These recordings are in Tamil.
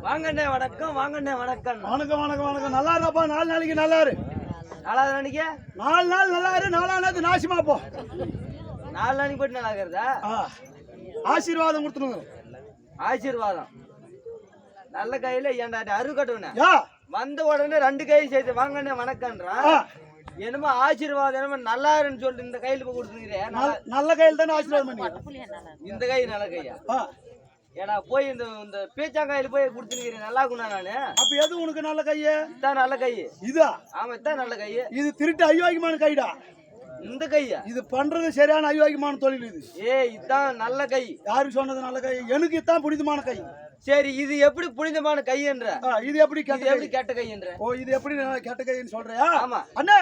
வாங்கண்ணே வணக்கம், வாங்கண்ணே வணக்கம். வணக்கம் வணக்கம் வணக்கம். நல்லா இருப்பா, 4 நாளைக்கு நல்லா இரு. 4வது நாளைக்கு 4 நாள் நல்லா இரு, 4ஆம் நாள் நாசமா போ. 4 நாளைக்கு போயிட்டு நல்லா இருக்கிறதா? ஆசீர்வாதம் கொடுத்துருங்க. ஆசீர்வாதம் நல்ல கையில ஏன்டா அரு கட்டுவனே யா வந்த உடனே 2 கை சேர்த்து வாங்கண்ணே வணக்கம்ன்றான். என்னமோ ஆசீர்வாதம் என்னமோ நல்லா இருன்னு சொல்லிட்டு இந்த கையில போய் கொடுத்துருக்கிறேன். நல்ல கையில தானே ஆசீர்வாதம் பண்ணி. இந்த கை நல்ல கையா? ஏன்னா போய் இந்த பீச்சாங்காயில போய் கொடுத்துருக்கிறேன். நல்லா இருக்குண்ணா நானு. அப்ப எது உனக்கு நல்ல கையே? இதான் நல்ல கை. இதா? ஆமா, இதான் நல்ல கை. இது திருட்டு அயோக்கியமான கைடா. இந்த கையா? இது பண்றது சரியான அயோக்கியமான தொழில் இது. இதான் நல்ல கை. யாருக்கு சொன்னது நல்ல கை? எனக்கு இதான் புனிதமான கை. சரி, இது எப்படி புனிதமான கை என்ற? இது எப்படி கெட்ட கை என்ற? இது எப்படி கெட்ட கைன்னு சொல்றியா? ஆமா அண்ணே,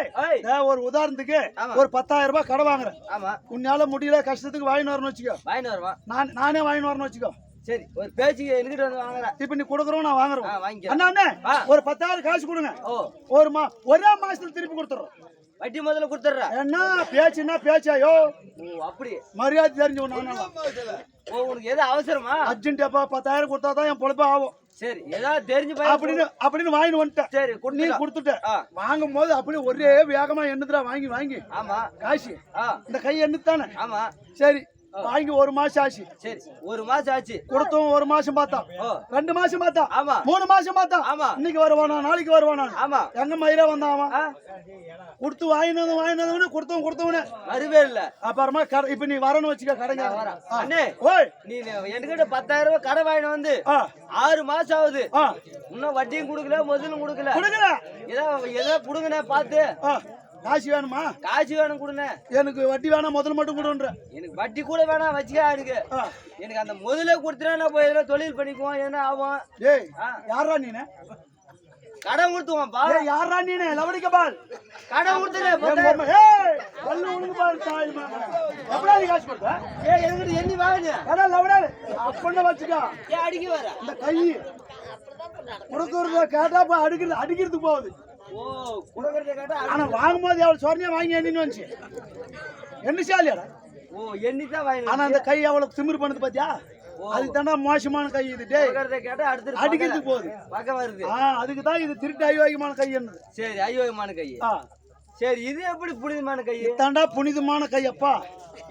ஒரு உதாரணத்துக்கு ஒரு 10,000 ரூபாய் கடை வாங்குறேன். ஆமா, உன்னால முடியல, கஷ்டத்துக்கு வாங்கிட்டு வரணும் வச்சுக்கோ. வாங்கிட்டு வருவான். நானே வாங்கிட்டு வரணும் வச்சுக்கோ. சரி, ஒரு பேச்சுக்கு என்கிட்ட வந்து வாங்குறேன். இப்ப நீ கொடுக்குறோம், நான் வாங்குறேன். வாங்கிக்கிறேன். அண்ணா ஒரு 10,000 காசு கொடுங்க. ஒரே மாசத்துல திருப்பி கொடுத்துறோம். வட்டி முதல்ல கொடுத்துட்ற. என்ன பேச்சுன்னா பேச்சாயோ? அப்படி மரியாதை தெரிஞ்சு உனக்கு எது அவசரமா? அர்ஜென்ட். அப்பா 10,000 கொடுத்தாதான் என் பொழப்ப ஆகும். சரி, ஏதாவது தெரிஞ்சு அப்படின்னு வாங்கிட்டு வந்துட்டேன். சரி, நீ கொடுத்துட்ட. வாங்கும் போது அப்படி ஒரே வேகமா எண்ணுதுடா வாங்கி. ஆமா, காசு இந்த கை எண்ணுத்தானே. ஆமா, சரி, வாங்கி 1 மாசம் ஆச்சு. சரி, 1 மாசம் ஆச்சு. கொடுத்தோம் 1 மாசம் பார்த்தா, 2 மாசம் பார்த்தா, ஆமா, 3 மாசம் பார்த்தா. ஆமா, இன்னைக்கு வருவானா, நாளைக்கு வருவானா? ஆமா, எங்க மயிரா வந்தான் அவன். கொடுத்து வாங்கினது கொடுத்தவனே வருவே இல்ல. அப்புறமா இப்ப நீ வரணும் வச்சுக்க கடைங்க. நீ என்கிட்ட 10,000 ரூபாய் கடை வாங்கிட்டு வந்து 6 மாசம் ஆகுது. இன்னும் வட்டியும் கொடுக்கல, முதலும் கொடுக்கல. ஏதோ கொடுங்கண்ணே பார்த்து. காசு வேணுமா? காசு வேணும், கொடுங்க. எனக்கு வட்டி வேணாம், முதல் மட்டும் கொடுன்ற. எனக்கு வட்டி கூட வேணாம், வச்சுக்கா. எனக்கு அந்த முதல்ல கொடுத்துனா நான் போய் எதனா தொழில் பண்ணிக்குவோம். என்ன ஆகும்? ஏய், யாரா நீ? கடன் கொடுத்துவான்ப்பா. யாரா நீ? லவடிக்க பால் கடன் கொடுத்துறேன். காசு கொடுத்த? எனக்கு எண்ணி வாங்க. அப்பண்ண வச்சுக்கா. அடிக்க வர இந்த கை கொடுக்கறத கேட்டா அடிக்கிறதுக்கு போகுது. கொடுக்கறத கேட்டா. ஆனா வாங்கும் போது எவ்வளவு சொன்னியா வாங்கி எண்ணின்னு வந்துச்சு. எண்ணிச்சாலியாடா? எண்ணிதான் வாங்கி. ஆனா அந்த கை எவ்வளவு திமிரு பண்ணுது பாத்தியா? அதுக்கு தானே மோசமான கை இது. அடிக்கிறதுக்கு போகுது, பக்கம் வருது. அதுக்கு தான் இது திருட்டு அயோக்கியமான கை என்னது. சரி, அயோக்கியமான கை. சரி, இது எப்படி புனிதமான கை? தாண்டா புனிதமான கை. அப்பா,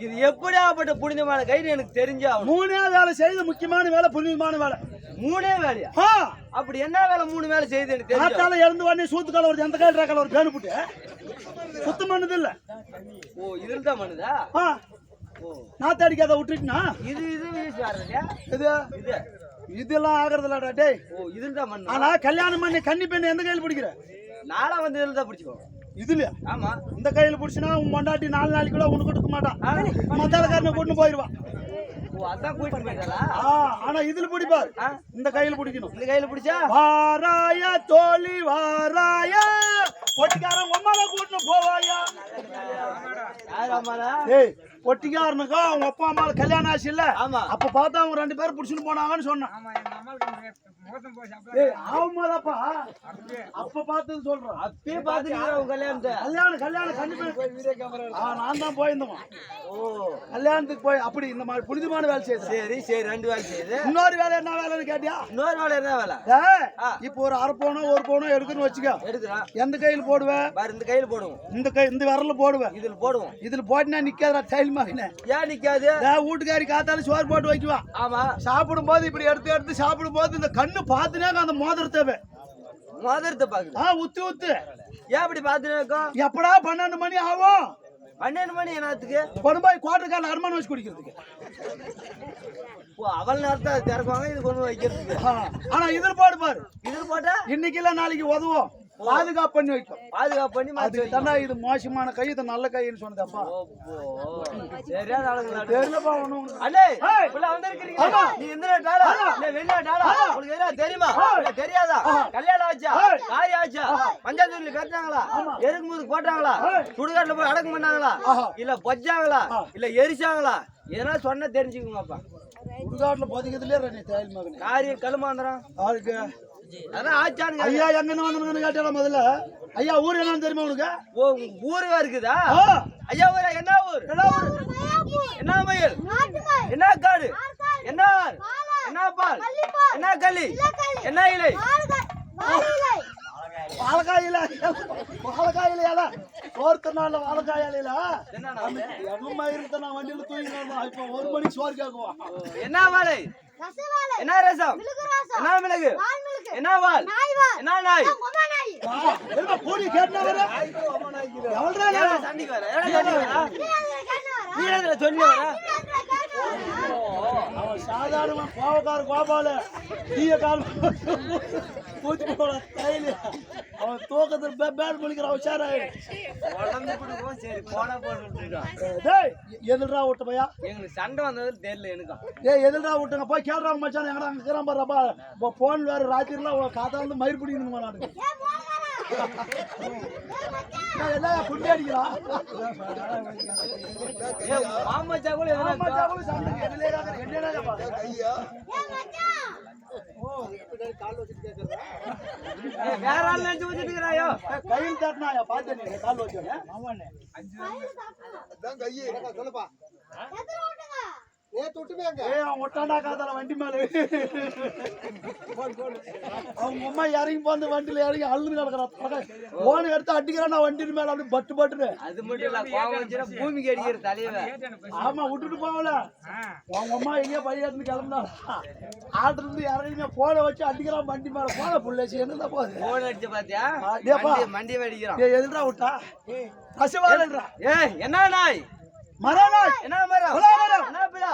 இது எப்படியாப்பட்ட புனிதமான கைன்னு எனக்கு தெரிஞ்சா. 3 வேலை செய்து முக்கியமான வேலை, புனிதமான வேலை. 3 வேலையா? அப்படி என்ன வேலை 3 வேலை செய்து எனக்கு தெரியும். காத்தால இறந்து உடனே சூத்து கால ஒரு எந்த கால ஒரு பேனு போட்டு சுத்தம் பண்ணது இல்ல. இதுல தான் பண்ணுதா? நாத்து அடிக்காத விட்டுட்டுனா இதெல்லாம் ஆகுறது இல்லடா டேய். இதுல தான் பண்ணு. ஆனா கல்யாணம் பண்ணி கன்னி பெண்ணு எந்த கையில பிடிக்கிற? நாளா வந்து இதுல தான் பிடிச்சுக்கோ. இதுல? ஆமா, இந்த கையில பிடிச்சினா உன் பொண்டாட்டி 4 நாளைக்கு கூட உனக்கு கொடுக்க மாட்டான். மத்தாலக்காரனை கூட்டு போயிருவான். அதான் கூட்டிட்டு போயிட்டாளா? ஆனா இதுல பிடிப்பாரு. இந்த கையில பிடிக்கணும். இந்த கையில பிடிச்சா வாராயா தோழி வாராயா, பொட்டிக்காரன் உம்மால கூட்டு போவாயா. ஏய், பொட்டிக்காரனுக்கா அவங்க அப்பா அம்மா கல்யாணம் ஆச்சு இல்ல? அப்ப பார்த்தா அவங்க 2 பேரும் புடிச்சுட்டு போனாங்கன்னு சொன்னான். அப்ப பார்த்தது சொல்றேன். அப்பயே பாத்துக்கிறேன் கல்யாணத்தை. கல்யாணம் கண்டிப்பா நான் தான் போயிருந்தோம். கல்யாணத்துக்கு போய் அப்படி இந்த மாதிரி புனிதமான வேலை செய்யுது. சரி சரி, 2 வேலை செய்யுது. இன்னொரு வேலை என்ன வேலைன்னு கேட்டியா? இன்னொரு வேலை என்ன வேலை? இப்போ ஒரு 1/2 பவுனோ 1 பவுனோ எடுக்கணும்னு வச்சுக்கோ. எடுக்கிறேன். எந்த கையில் போடுவேன்? இந்த கையில போடுவோம். இந்த விரல போடுவேன். இதுல போடுவோம். இதுல போட்டினா நிக்காதா டைல் மாகினே? ஏன் நிக்காது? வீட்டுக்காரி காத்தாலும் சோறு போட்டு வைக்குவான். ஆமா, சாப்பிடும் போது இப்படி எடுத்து சாப்பிடும் போது இந்த கண்ணு பாத்துனே அந்த மோதிரத்தை பாக்குது. உத்து ஏன் அப்படி பாத்துனே இருக்கும்? எப்படா 12 மணி ஆகும்? 12 மணி என்னத்துக்கு? கொண்டு போய் கோட்டைக்கால அருமான வச்சு குடிக்கிறதுக்கு. அவள் நேரத்தை திறப்பாங்க, இது கொண்டு வைக்கிறதுக்கு. ஆனா இதில் போடு பாரு. இதில் போட்டா இன்னைக்கு இல்ல நாளைக்கு உதவும். பாதுகாப்பு பண்ணி வைக்கும். பாதுகாப்பு பண்ணி அது தானே இது மோசமான கை, இது நல்ல கைன்னு சொன்னதப்பா. சரியா தெரியலப்பா ஒண்ணும். அண்ணே, உள்ள வந்திருக்கீங்க. நீ எந்த டாலா இல்ல வெண்ணா டாலா உங்களுக்கு எதா தெரியுமா? இல்ல தெரியாதா? கல்யாணம் ஆச்சா? காரி ஆச்சா? பஞ்சாயத்துல கட்டினாங்களா? எருக்கும்போது போட்டாங்களா? சுடுகாட்டுல போய் அடக்கம் பண்ணாங்களா? இல்ல பொச்சாங்களா? இல்ல எரிச்சாங்களா? இதெல்லாம் சொன்ன தெரிஞ்சுக்கோங்கப்பா. சுடுகாட்டுல போதிக்கிறதுல நீ தேயில் மகனே. காரியம் கழுமாந்திரம் ஆளுக்கு அதான் ஆச்சானுங்க. ஐயா எங்க வந்து கேட்டால முதல்ல ஐயா ஊர் என்னன்னு தெரியுமா உனக்கு? ஊருவா இருக்குதா? ஐயா ஊரா? என்ன ஊர்? என்ன மயில்? என்ன காடு? என்ன என்ன பால்? என்ன சில்லக்களி என்ன இலை வாழைக்காயில சோர்த்த நாள்ல வாழைக்காயில என்னண்ணா எவ்வளவு இருந்த நான் வண்டியில தூங்கினா இப்ப 1 மணிக்கு சோறு கேக்குவான் என்ன வாழை என்ன ரசம் என்ன மிளகு என்ன வால் என்ன நாய் என்ன போடி கேட்னவரே எவ்வளவு சண்டிக்கு வர நீ எதுல சொல்லி வர அவன் சாதாரணமா கோவக்கார கோபால தீய கால் பூச்சி போட தைல அவன் தூக்கத்துல பேட் பண்ணிக்கிற உஷாராயிரு உடம்பு பிடிக்கும் சரி போனா போட்டு டேய் எதுடா விட்டு பையா எங்களுக்கு சண்டை வந்தது தெரியல எனக்கு டேய் எதுடா விட்டுங்க போய் கேள்றாங்க மச்சான் எங்கடா அங்க இருக்கிறான் பாருப்பா போன் வேற ராத்திரில காத்தால இருந்து மயிர் பிடிக்கணுமா நானு என்ன குண்டி அடிக்கிறா மாமச்சா கூட வேற ஆள் நினைச்சு வச்சுட்டு இருக்கிறாயோ கையில் தட்டினாயா பாத்து நீ கால் வச்சு ஒட்டாண்டா காத்தால வண்டி மேல அவங்க அம்மா இறங்கி போந்து வண்டியில இறங்கி அழுது கிடக்குறான் போன எடுத்து அடிக்கிறான் வண்டி மேல அப்படி பட்டு பட்டுரு அது மட்டும் இல்ல கோவம் வந்துச்சுன்னா பூமிக்கு அடிக்கிற தலைவன் ஆமா விட்டுட்டு போகல உங்க அம்மா எங்கேயோ பையன் இருந்து கிளம்புனா ஆட்டுல இருந்து இறங்கி போன வச்சு அடிக்கிறான் வண்டி மேல போன புள்ளேச்சு என்னதான் போகுது போன் அடிச்சு பாத்தியா மண்டி அடிக்கிறான் எதுடா விட்டா பசுவாடா என்ன நாய் மரநாய் என்ன மரம் என்ன பிளா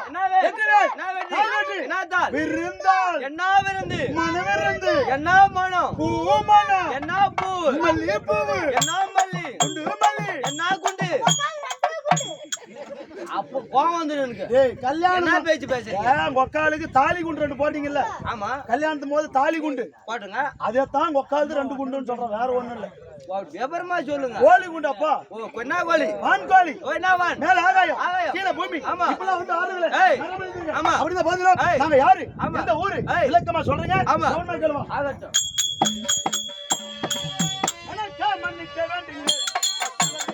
என்ன வெற்றி என்ன தால் விருந்தால் என்ன விருந்து மனவிருந்து என்ன மனம் பூ மனம் என்ன பூ மல்லி பூவு என்ன மல்லி குண்டு மல்லி என்ன குண்டு அப்போ கோவம் வந்துடும் எனக்கு டேய் கல்யாணம் என்ன பேச்சு பேசுறீங்க கொக்காலுக்கு தாலி குண்டு 2 போட்டீங்கல்ல ஆமா கல்யாணத்தும் போது தாலி குண்டு பாட்டுங்க அதே தான் கொக்காலுக்கு 2 குண்டுன்னு சொல்றேன் வேற ஒண்ணும் இல்ல விபரமா சொல்லுங்க கோழி குண்டு அப்பா ஓ என்ன கோழி வான் கோழி ஓ என்ன வான் மேல ஆகாயம் ஆகாயம் கீழ பூமி ஆமா இப்பலாம் வந்து ஆடுங்களே ஆமா அப்படிதான் பதிலா நாங்க யாரு ஆமா இந்த ஊரு இலக்கமா சொல்றீங்க ஆமா சவுண்டா கேளுங்க ஆகட்டும் அனக்கா மன்னிக்க வேண்டுங்க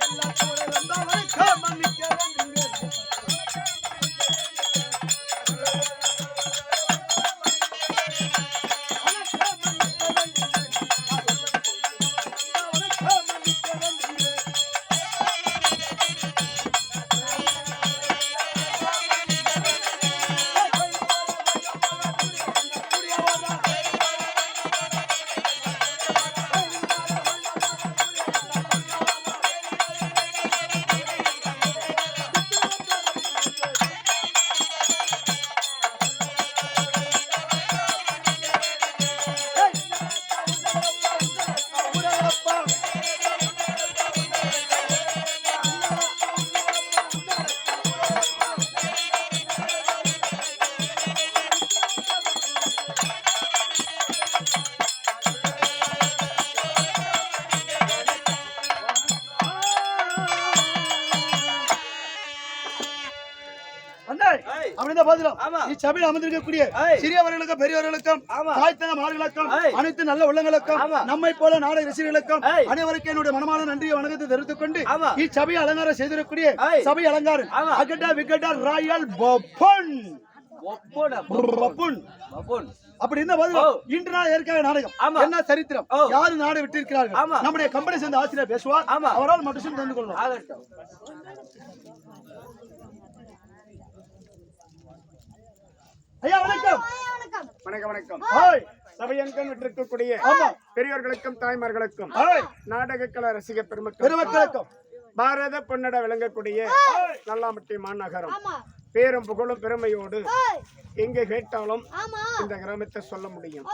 எல்லா கூட வந்தா அனக்கா மன்னிக்க வேண்டுங்க சபையில் அமர்ந்திருக்கக்கூடிய சிறியவர்களுக்கும் பெரியவர்களுக்கும் தாய் தகவல்களுக்கும் அனைத்து நல்ல உள்ளங்களுக்கும் நம்மை போல நாடக ரசிகர்களுக்கும் அனைவருக்கும் என்னுடைய மனமான நன்றியை வணக்கத்தை தெரிவித்துக் கொண்டு இச்சபையை அலங்காரம் செய்திருக்கக்கூடிய சபை அலங்காரம் அகட்டா விகட்டா ராயல் பப்பன் அப்படி இருந்த போது இன்று நாள் ஏற்காக நாடகம் என்ன சரித்திரம் யாரு நாடு விட்டு இருக்கிறார்கள் நம்முடைய கம்பெனி சேர்ந்த ஆசிரியர் பேசுவார் அவரால் மட்டும் தெரிந்து கொள்ளலாம். ஐயா வணக்கம். வணக்கம் வணக்கம். சபையங்கன் விட்டிருக்கக்கூடிய பெரியோர்களுக்கும் தாய்மார்களுக்கும் நாடக கலை ரசிக பெருமக்களுக்கும் பாரத பொன்னட விளங்கக்கூடிய நல்லாம்பட்டி மாநகரம் பேரும் புகழும் பெருமையோடு எங்கே கேட்டாலும் இந்த கிராமத்தை சொல்ல முடியும்.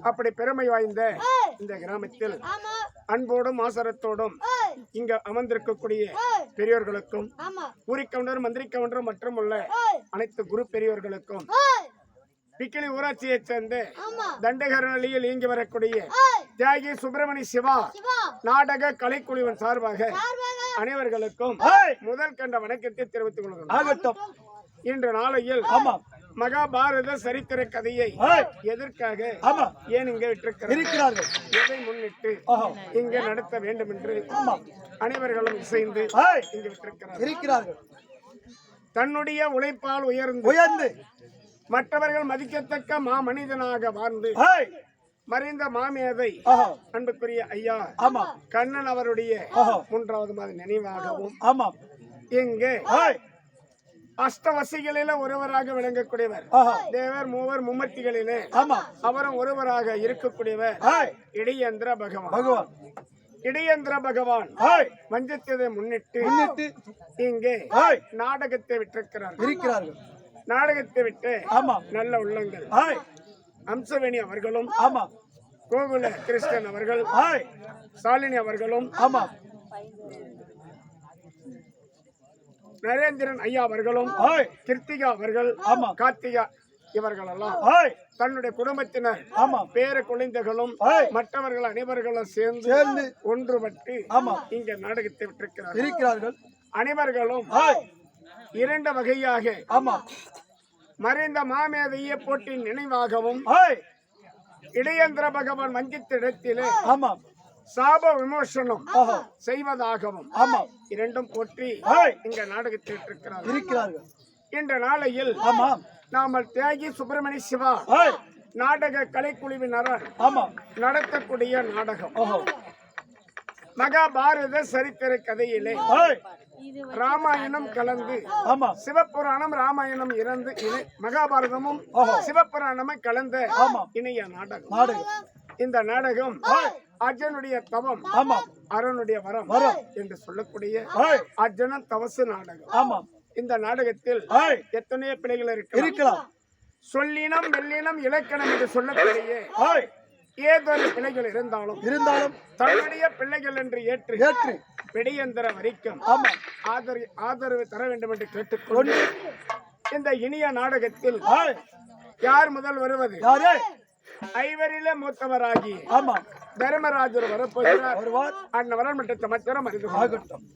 அப்படி பெருமை வாய்ந்த இந்த கிராமத்தில் அன்போடும் ஆசரத்தோடும் இங்க அமர்ந்திருக்கக்கூடிய பெரியோர்களுக்கும் ஊரி கவுண்டர் மந்திரி கவுண்டர் மற்றும் உள்ள அனைத்து குரு பெரியோர்களுக்கும் பிக்கிலி ஊராட்சியை சேர்ந்த தண்டகரணியில் இயங்கி வரக்கூடிய தியாகி சுப்பிரமணிய சிவா நாடக கலைக்குழுவின் சார்பாக அனைவர்களுக்கும் முதல் கண்ட வணக்கத்தை தெரிவித்துக் கொள்கிறோம். இன்று நாளையில் மகாபாரத சரித்திர கதையை எதற்காக ஏன் இங்க விட்டிருக்கிறார்கள் எதை முன்னிட்டு இங்க நடத்த வேண்டும் என்று அனைவர்களும் இசைந்து இங்கு விட்டிருக்கிறார்கள். இருக்கிறார்கள். தன்னுடைய உழைப்பால் உயர்ந்து மற்றவர்கள் மதிக்கத்தக்க மாமனிதனாக வாழ்ந்து ஏய், மறைந்த மாமேதை ஆஹா, அன்புக்குரிய ஐயா ஆமா, கண்ணன் அவருடைய ஆஹா, 3வது மாத நினைவாகவும் ஆமா, இங்கே ஏய், அஷ்டவசிகளில ஒருவராக விளங்கக்கூடியவர் ஆஹா, தேவர் மூவர் மும்மூர்த்திகளிலே ஆமா, அவரும் ஒருவராக இருக்கக்கூடியவர் ஏய், இடையந்திர பகவான். பகவான், இடையந்திர பகவான் ஏய், வஞ்சத்தை முன்னிட்டு முன்னிட்டு, இங்கே ஏய், நாடகத்தை விட்டிருக்கிறார். இருக்கிறார்கள். நாடகத்தை விட்டு ஆமா, நல்ல உள்ளங்கள் ஏய், அம்சவேணி அவர்களும் ஆமா, கோகுல கிருஷ்ணன் அவர்கள் ஏய், சாலினி அவர்களும் ஆமா, நரேந்திரன் ஐயா அவர்களும் ஏய், கிருத்திகா அவர்கள் ஆமா, கார்த்திகா இவர்களெல்லாம் ஏய், தன்னுடைய குடும்பத்தினர் ஆமா, பேர குழந்தைகளும் ஏய், மற்றவர்கள் அனைவர்களும் சேர்ந்து சேர்ந்து, ஒன்றுபட்டு ஆமா, இங்க நாடகத்தை விட்டிருக்கிறார். இருக்கிறார்கள். அனைவர்களும் ஏய், 2 வகையாக ஆமா, மறைந்த மாமேதைய போட்டியின் நினைவாகவும் ஏய், இடையந்திர பகவான் வஞ்சித்த இடத்திலே ஆமா, சாப விமோசனம் ஆஹா, செய்வதாகவும் ஆமா, 2ம் போற்றி ஏய், இங்க நாடகத்தை விட்டிருக்கிறார். இருக்கிறார்கள். இன்ற நாளையில் ஆமா, நாமல் தியாகி சுப்பிரமணிய சிவா ஏய், நாடக கலைக்குழுவினரால் ஆமா, நடத்தக்கூடிய நாடகம் ஓஹோ, மகாபாரத சரித்திர கதையிலே ஏய், ராமாயணம் கலந்து ஆமா, சிவபுராணம் ராமாயணம் மகாபாரதமும் ஓஹோ, சிவபுராணமும் கலந்த ஆமா, இணைய நாடகம். நாடகம். இந்த நாடகம் அர்ஜுனுடைய தவம் ஆமா, அரனுடைய வரம் வரம் என்று சொல்லக்கூடிய ஏய், அர்ஜுன தவசு நாடகம். ஆமா, இந்த நாடகத்தில் ஏய், எத்தனையோ பிள்ளைகள் இருக்கு. இருக்கலாம். சொல்லினம் வெள்ளினம் இலக்கணம் என்று சொல்லக்கூடிய ஏய், ஏதொரு பிள்ளைகள் இருந்தாலும் இருந்தாலும் தன்னுடைய பிள்ளைகள் என்று ஏற்று ஏற்று, விடையந்திர வரைக்கும் ஆமா, ஆதரவு தர வேண்டும் என்று கேட்டுக்கொண்டு இந்த இனிய நாடகத்தில் ஏய், யார் முதல் வருவது? யாரே? ஐவரில மூத்தவராகி ஆமா, தர்மராஜர் வரப்போகிறார். வருவார். அன்னவரன் மற்ற சமாச்சாரம் அறிந்து கொள்ளுங்கள். ஆகட்டும்.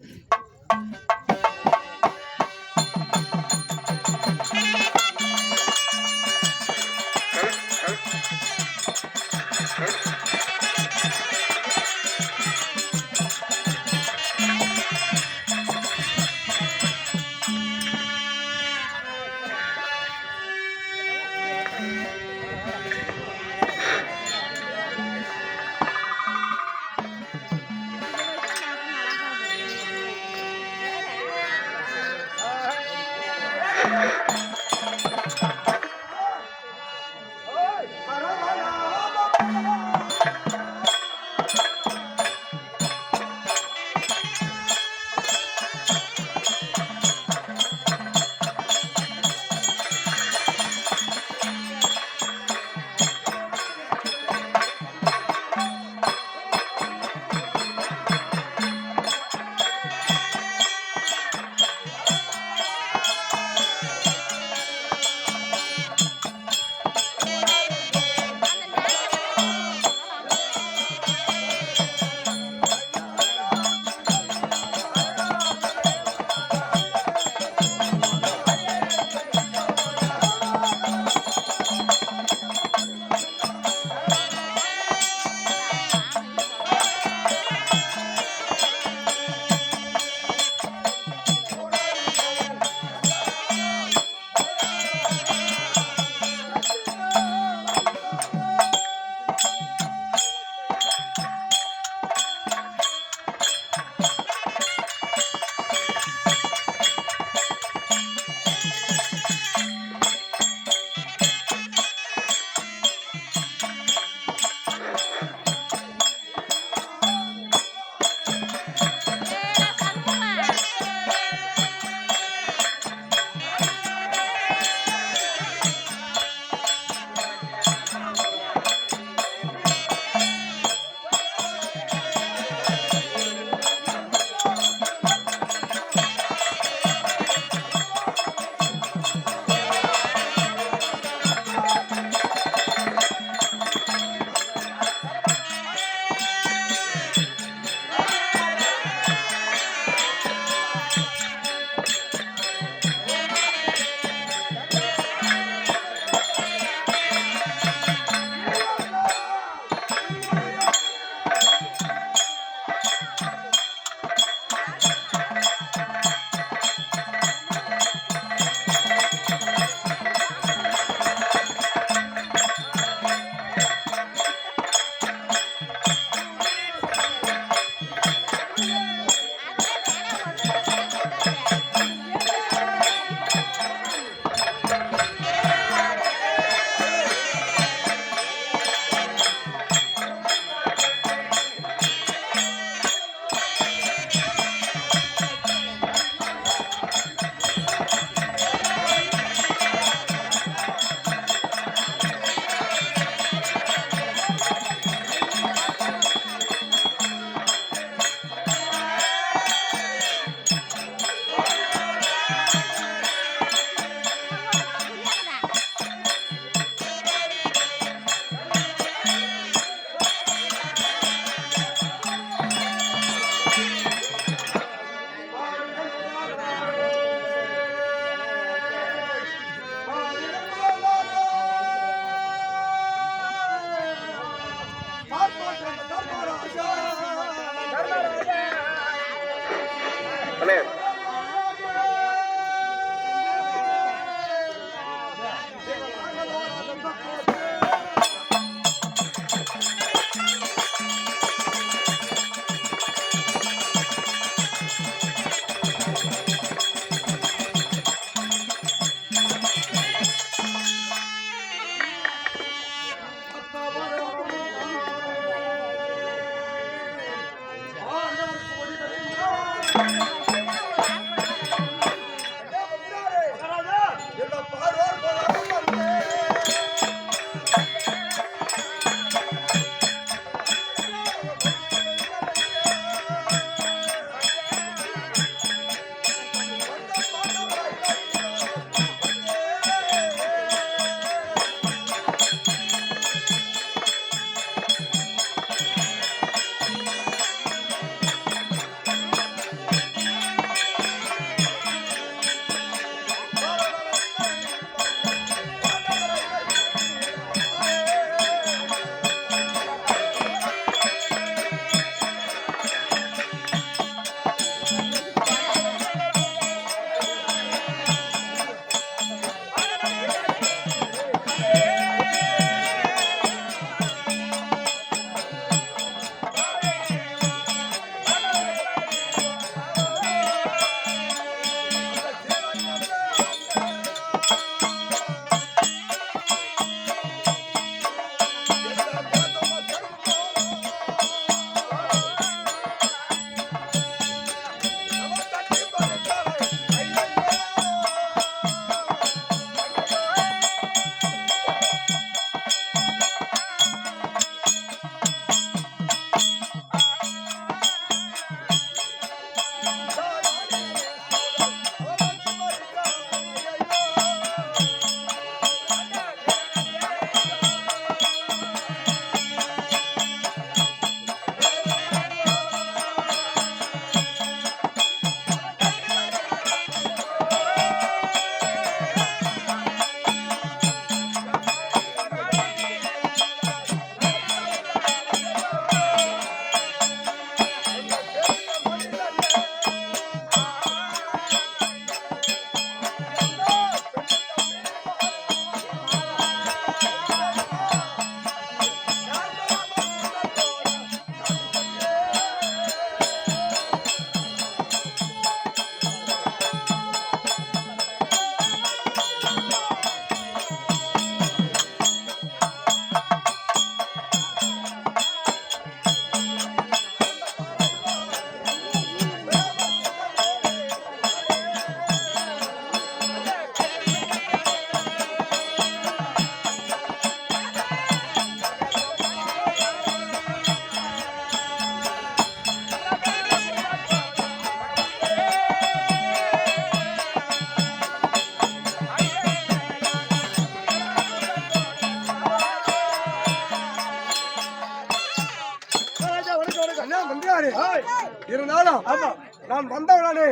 வேண்டாம். நான் வந்தவுடனே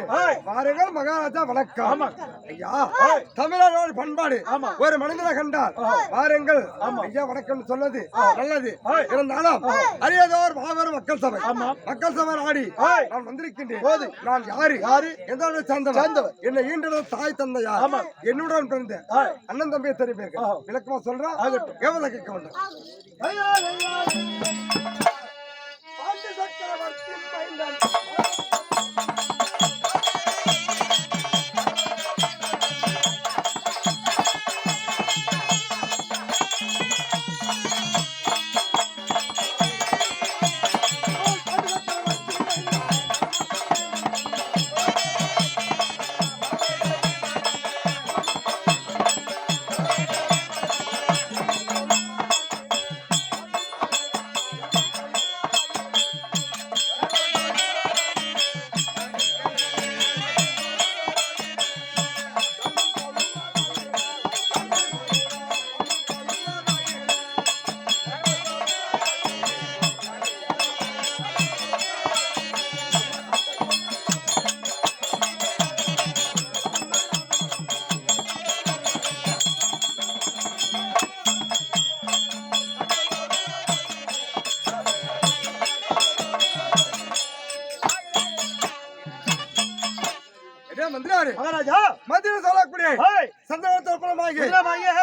வாருங்கள் மகாராஜா வணக்கம். ஐயா தமிழரோட பண்பாடு ஒரு மனிதனை கண்டார் வாருங்கள் ஐயா வணக்கம் சொன்னது நல்லது. இருந்தாலும் அறியாதோர் மாபெரும் மக்கள் சபை ஆடி நான் வந்திருக்கின்றேன். நான் யாரு எந்த சேர்ந்தவர் என்னை ஈண்டது தாய் தந்தையா என்னுடன் பிறந்த அண்ணன் தம்பியை தெரிவிப்பீர்கள். விளக்கமா சொல்றேன் கேவல கேட்க வேண்டாம். பாண்டி சக்கரவர்த்தி மைந்தன் மகாராஜா மத்திய சொல்லக்கூடிய சந்தேகத்தோடு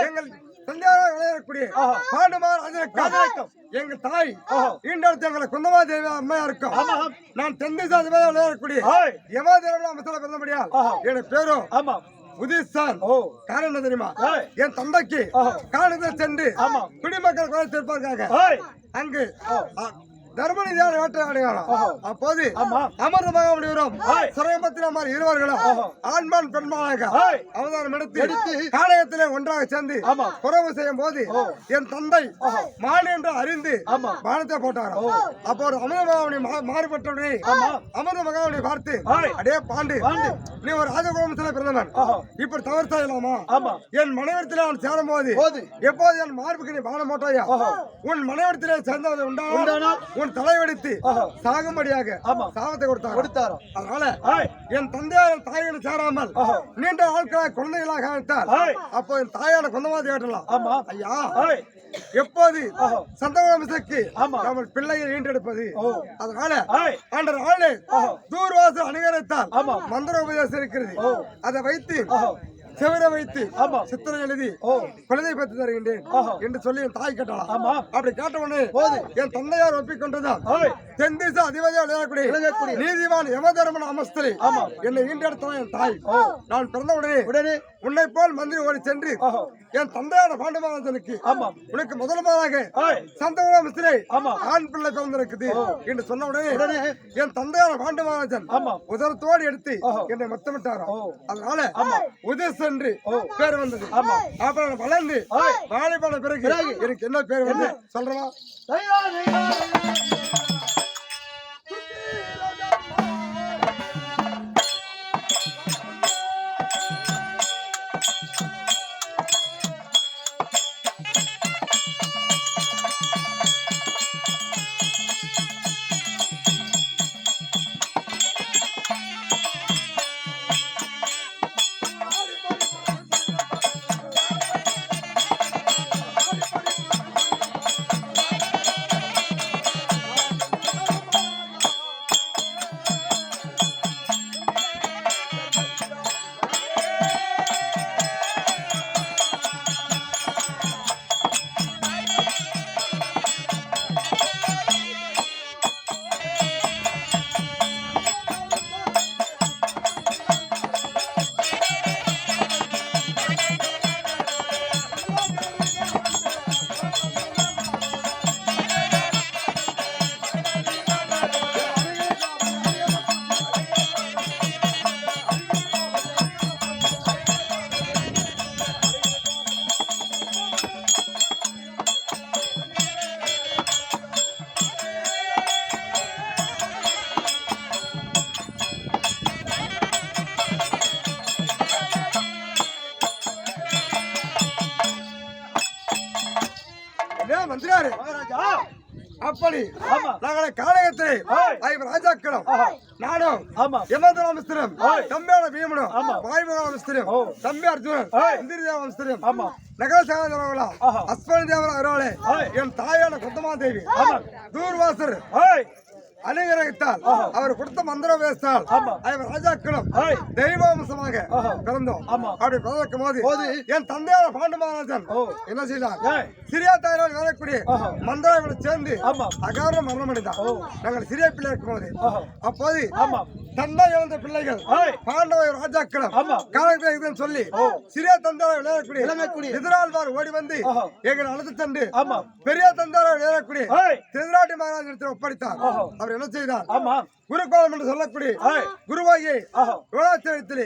எங்கள் தந்தையாக விளையாடக்கூடிய பாண்டுமார் அதிரக்கம் எங்கள் தாய் ஈண்டெடுத்து எங்களை குந்தமா தேவி அம்மையா இருக்கும். நான் தென்னை சாதியாக விளையாடக்கூடிய யமாதேவன் அமைச்சர் பிறந்தபடியால் என் பேரும் உதிஸ்தான். காரணம் தெரியுமா? என் தந்தைக்கு காரணத்தை சென்று குடிமக்கள் குறை தீர்ப்பதற்காக அங்கு தர்மநிதியான வேட்டையாடுகிறான். அப்போது அமர்ந்தமாக முடிகிறோம் சிறைமத்தினர் இருவர்களும் ஆண்மான் பெண்மானாக அவதாரம் எடுத்து காலயத்திலே ஒன்றாக சேர்ந்து குறவு செய்யும் போது என் தந்தை மான் என்று அறிந்து பானத்தை போட்டார். அப்போ ஒரு அமிர்தமகாவணி மாறுபட்டவனே அமிர்த மகாவணி பார்த்து அடே பாண்டு நீ ஒரு ராஜகுடும்பத்திலே பிறந்தவன் இப்படி தவறு செய்யலாமா? என் மனைவிடத்திலே அவன் சேரும் போது எப்போது என் மார்புக்கு நீ பானம் போட்டாயா உன் மனைவிடத்திலே சேர்ந்தது உண்டானா உன் தலைவெடுத்து சாகும்படியாக சாபத்தை கொடுத்தார். அதனால என் தந்தையார் தாயோடு சேராமல் நீண்ட ஆட்களாக குழந்தைகளாக ஆகிட்டார். அப்போ என் தாயான கொந்தமாதி கேட்டலாம் ஐயா எப்போது சந்தோஷத்துக்கு நம்ம பிள்ளையை ஈண்டெடுப்பது? அதனால அன்ற ஆளு தூர்வாசல் அணிகரித்தால் மந்திர உபதேசம் இருக்கிறது. அதை வைத்து செவர வைத்து சித்திரை எழுதி குழந்தை பெற்று தருகின்றேன் என்று சொல்லி என் தாய் கேட்டாலாம். அப்படி கேட்ட உடனே என் தந்தையார் ஒப்பிக்கொண்டதான் தென் திசை அதிபதியாக விளையாடக்கூடிய நீதிவான் யமதர்மன் அமஸ்திரி என்னை ஈண்டெடுத்தான் என் தாய். நான் பிறந்த உடனே உன்னை போல் மந்திரி ஓடி சென்று என் தந்தையான பாண்டுமானனுக்கு உனக்கு முதலமாக சந்தோஷத்திலே ஆண் பிள்ளை பிறந்திருக்குது என்று சொன்ன உடனே என் தந்தையான பாண்டுமானன் உதரத்தோடு எடுத்து என்னை மொத்தமிட்டாராம். அதனால உதய சென்று பேர் வந்தது. அப்புறம் வளர்ந்து வாழைப்பழ பிறகு எனக்கு என்ன பேர் வந்து சொல்றவா? மந்திரியாரே அப்படி நாங்கள் காலகத்திலே ராஜாக்களும் நானும் ஆமா யமதர வம்சத்திலும் தம்பியான பீமனும் ஆமா வாயுமக வம்சத்திலும் தம்பி அர்ஜுனன் இந்திரதேவ வம்சத்திலும் ஆமா நகரசகோதரர்களா அஸ்வனி தேவர அருளே என் தாயான குந்தமா தேவி தூர்வாசர் அனுகிரகித்தால் அவர் கொடுத்த மந்திர வேஸ்தால் அவர் ராஜாக்களும் தெய்வாம்சமாக பிறந்தோம். அப்படி பிறக்கும் போது என் தந்தையான பாண்டு மகாராஜன் என்ன செய்தார்? சிறிய தாயாரோடு வரக்கூடிய மந்திரங்களை சேர்ந்து அகாரம் மரணம் அடைந்தார். நாங்கள் சிறிய பிள்ளை இருக்கும் போது அப்போது தந்தை இழந்த பிள்ளைகள் பாண்டவ ராஜாக்களும் காலத்தில் சொல்லி சிறிய தந்தையோட விளையாடக்கூடிய எதிரால்வார் ஓடி வந்து எங்களை அழைத்து சென்று பெரிய தந்தையோட விளையாடக்கூடிய திருநாட்டி மகாராஜன் ஒப்படைத்தார். அவர் என்ன செய்தார்? குருகோலம் என்று சொல்லக்கூடிய குருவாகியை விழாச்சரியத்திலே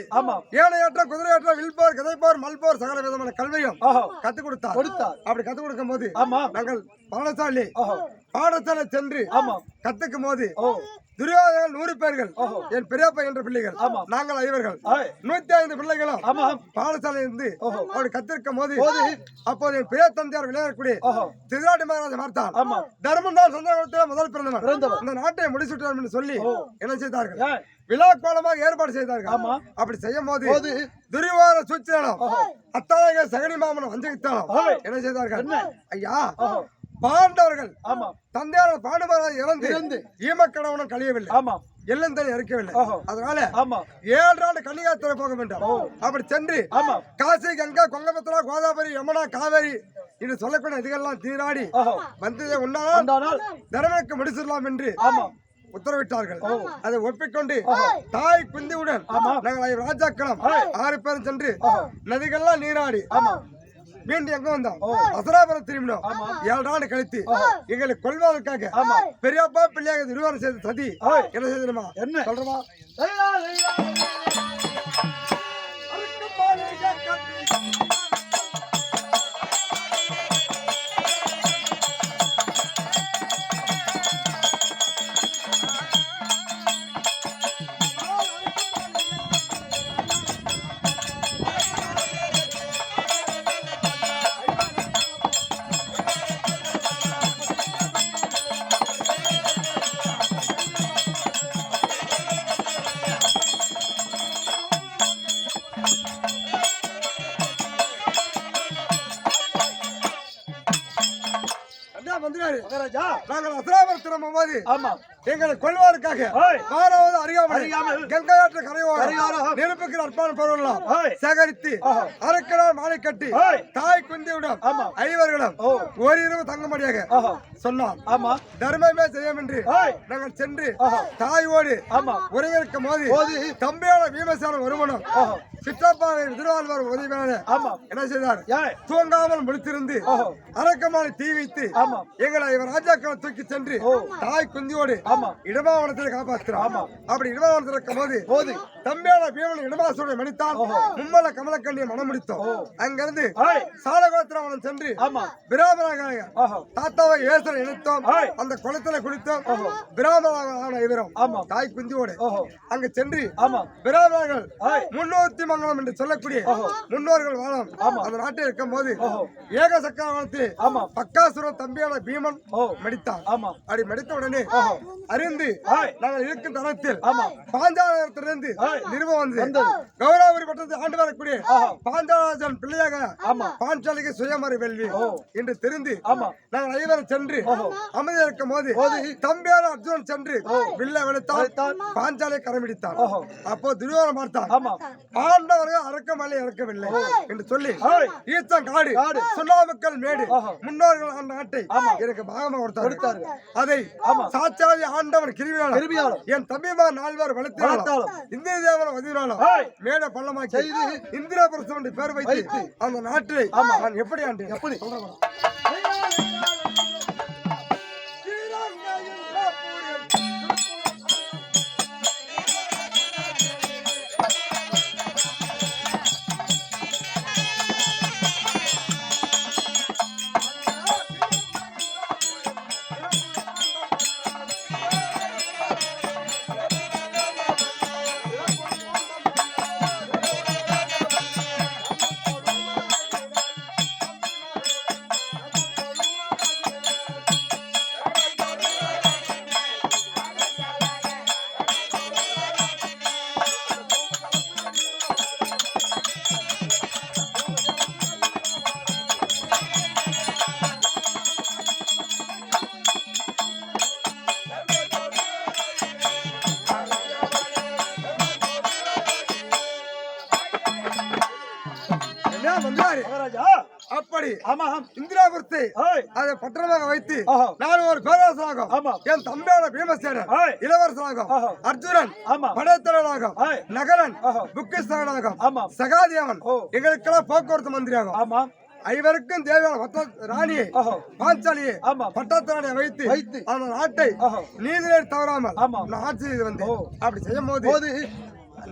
ஏனையற்ற குதிரையற்ற வில்போர் கதைப்போர் மல்போர் சகல விதமான கல்வியும் கத்துக் கொடுத்தார். அப்படி கத்துக் கொடுக்கும் போது நாங்கள் பாடசாலை சென்று கத்துக்கும் போது துரியோதனன் 100 பேர்கள் என் பெரியப்பா என்ற பிள்ளைகள் நாங்கள் 5 105 பிள்ளைகளும் பாடசாலை இருந்து அப்படி கத்திருக்கும் போது அப்போது என் பெரிய தந்தையார் விளையாடக்கூடிய திருநாட்டி மகாராஜா பார்த்தார். தர்மன் தான் சந்தேகத்தில் முதல் பிறந்தவர் இந்த நாட்டை முடிச்சுட்டார் என்று சொல்லி என்ன செய்தார்கள்? விழா கோலமாக ஏற்பாடு செய்தார்கள். அப்படி செய்யும் போது துரியோதன சூழ்ச்சியாலும் அத்தாயக சகனி மாமனம் வஞ்சகித்தாலும் என்ன செய்தார்கள்? ஐயா பாண்டவர்கள் தந்தையார பாண்டுமராஜ் இறந்து ஈமக்கணவனும் கழியவில்லை, எல்லந்தனை இறக்கவில்லை. அதனால 7 ஆண்டு கன்னிகாத்திரை போக வேண்டும். அப்படி சென்று காசி கங்கா கொங்கபத்ரா கோதாவரி யமுனா காவேரி என்று சொல்லக்கூடிய இதுகள்லாம் தீராடி வந்ததை உண்டானால் தர்மனுக்கு முடிச்சிடலாம் என்று உத்தரவிட்டார்கள். அதை ஒப்பிக்கொண்டு தாய் குந்தியுடன் நாங்கள் ராஜாக்களம் 6 பேரும் சென்று நதிகள்லாம் நீராடி மீண்டும் எங்க வந்தோம்? அசராபுரம் திரும்பினோம். 7 ஆண்டு கழித்து எங்களை கொள்வதற்காக பெரியப்பா பிள்ளையாக நிர்வாகம் செய்த சதி என்ன செய்யணுமா? என்ன சொல்றமா? நாங்கள் அசராபுரம் திரும்பும்போது எங்களை கொள்வதற்காக மாறாவது அறியாமல் கங்கையாற்று கரையோரம் நெருப்புக்கு அர்ப்பண பொருளாம் சேகரித்து அரக்கனால் மாலை கட்டி தாய் குந்தியுடன் 5 ஒரு இரவு தங்கும்படியாக சொன்னார். தர்மமே செய்யும் என்று நாங்கள் சென்று தாயோடு உரையிருக்கும் போது தம்பியான பீமசேன ஒருவனும் சிற்றப்பாவை எதிர்வாழ்வார் உதவியான என்ன செய்தார்? தூங்காமல் முடித்திருந்து அரக்கமான தீ வைத்து எங்களை ராஜாக்களை தூக்கி சென்று தாய் குந்தியோடு இடமாவனத்தில் காப்பாற்றுறான். அப்படி இடமாவனத்தில் இருக்கும் போது தம்பியான பீமன் இடமாசுரை மணித்தான் மும்மல கமலக்கண்ணியை மனம் முடித்தோம். அங்கிருந்து சாலகோத்திரவனம் சென்று பிராமணாக தாத்தாவை ஏசரை இணைத்தோம். அந்த குளத்துல குளித்தோம். பிராமணாக இவரும் தாய் குந்தியோடு அங்கு சென்று பிராமணர்கள் 300 மங்கலம் என்று சொல்லக்கூடிய முன்னோர்கள் வாழும் அந்த நாட்டில் இருக்கும் போது ஏக சக்கரவர்த்தி பக்காசுரம் தம்பியான பீமன் மடித்தார். அப்படி மடித்த உடனே அறிந்து நாங்கள் இருக்கும் தரத்தில் பாஞ்சாலத்திலிருந்து நிறுவனம் வந்து கௌரவரி பட்டத்தை ஆண்டு வரக்கூடிய பாஞ்சாலராஜன் பிள்ளையாக பாஞ்சாலிக்கு சுயமறு வெல்வி என்று தெரிந்து நாங்கள் 5 சென்று அமைதியாக இருக்கும் போது தம்பியான அர்ஜுனன் சென்று வில்ல வெளுத்தால் பாஞ்சாலை கரமிடித்தார். அப்போ துரியோதனன் பார்த்தார். பாண்டவர்கள் அரக்கமலை இறக்கவில்லை என்று சொல்லி ஈச்சன் காடு சுண்ணாமுக்கல் மேடு முன்னோர்கள் அந்த நாட்டை எனக்கு பாகமாக கொடுத்தார். அதை சாட்சாதி ஆண்டவன் கிருபியாளர் என் தம்பிமார் 4 பேர் வளர்த்தாலும் இந்திய தேவன் வதிராலும் மேட பள்ளமாக்கி இந்திரபுரசம் என்று பேர் வைத்து அந்த நாட்டை நான் எப்படி ஆண்டு எப்படி சொல்றேன்? என்ன வந்தாரு மகாராஜா அப்படி ஆமா இந்திராபுரத்தை ஓய் அதை பட்டணமாக வைத்து ஆஹா. நான் ஒரு பேரரசனாகும் ஆமா. என் தம்பியான பீமசேனன் ஓய் இளவரசனாகும் ஆஹா. அர்ஜுனன் ஆமா. படைத்தலைவனாகும் ஓய் நகரன் ஆஹா. புக்கிஸ்தானாகும் ஆமா. சகாதேவன் ஓ. எங்களுக்கெல்லாம் போக்குவரத்து மந்திரியாகும் ஆமா ஐவருக்கும் தேவையான ராணியை ஆஹா. பாஞ்சாலியை ஆமா. பட்டத்தராணியை வைத்து வைத்து. அந்த நாட்டை ஆஹா. நீதிலே தவறாமல் ஆமா. நான் ஆட்சி செய்து வந்தேன் ஓ. அப்படி செய்யும் போது போது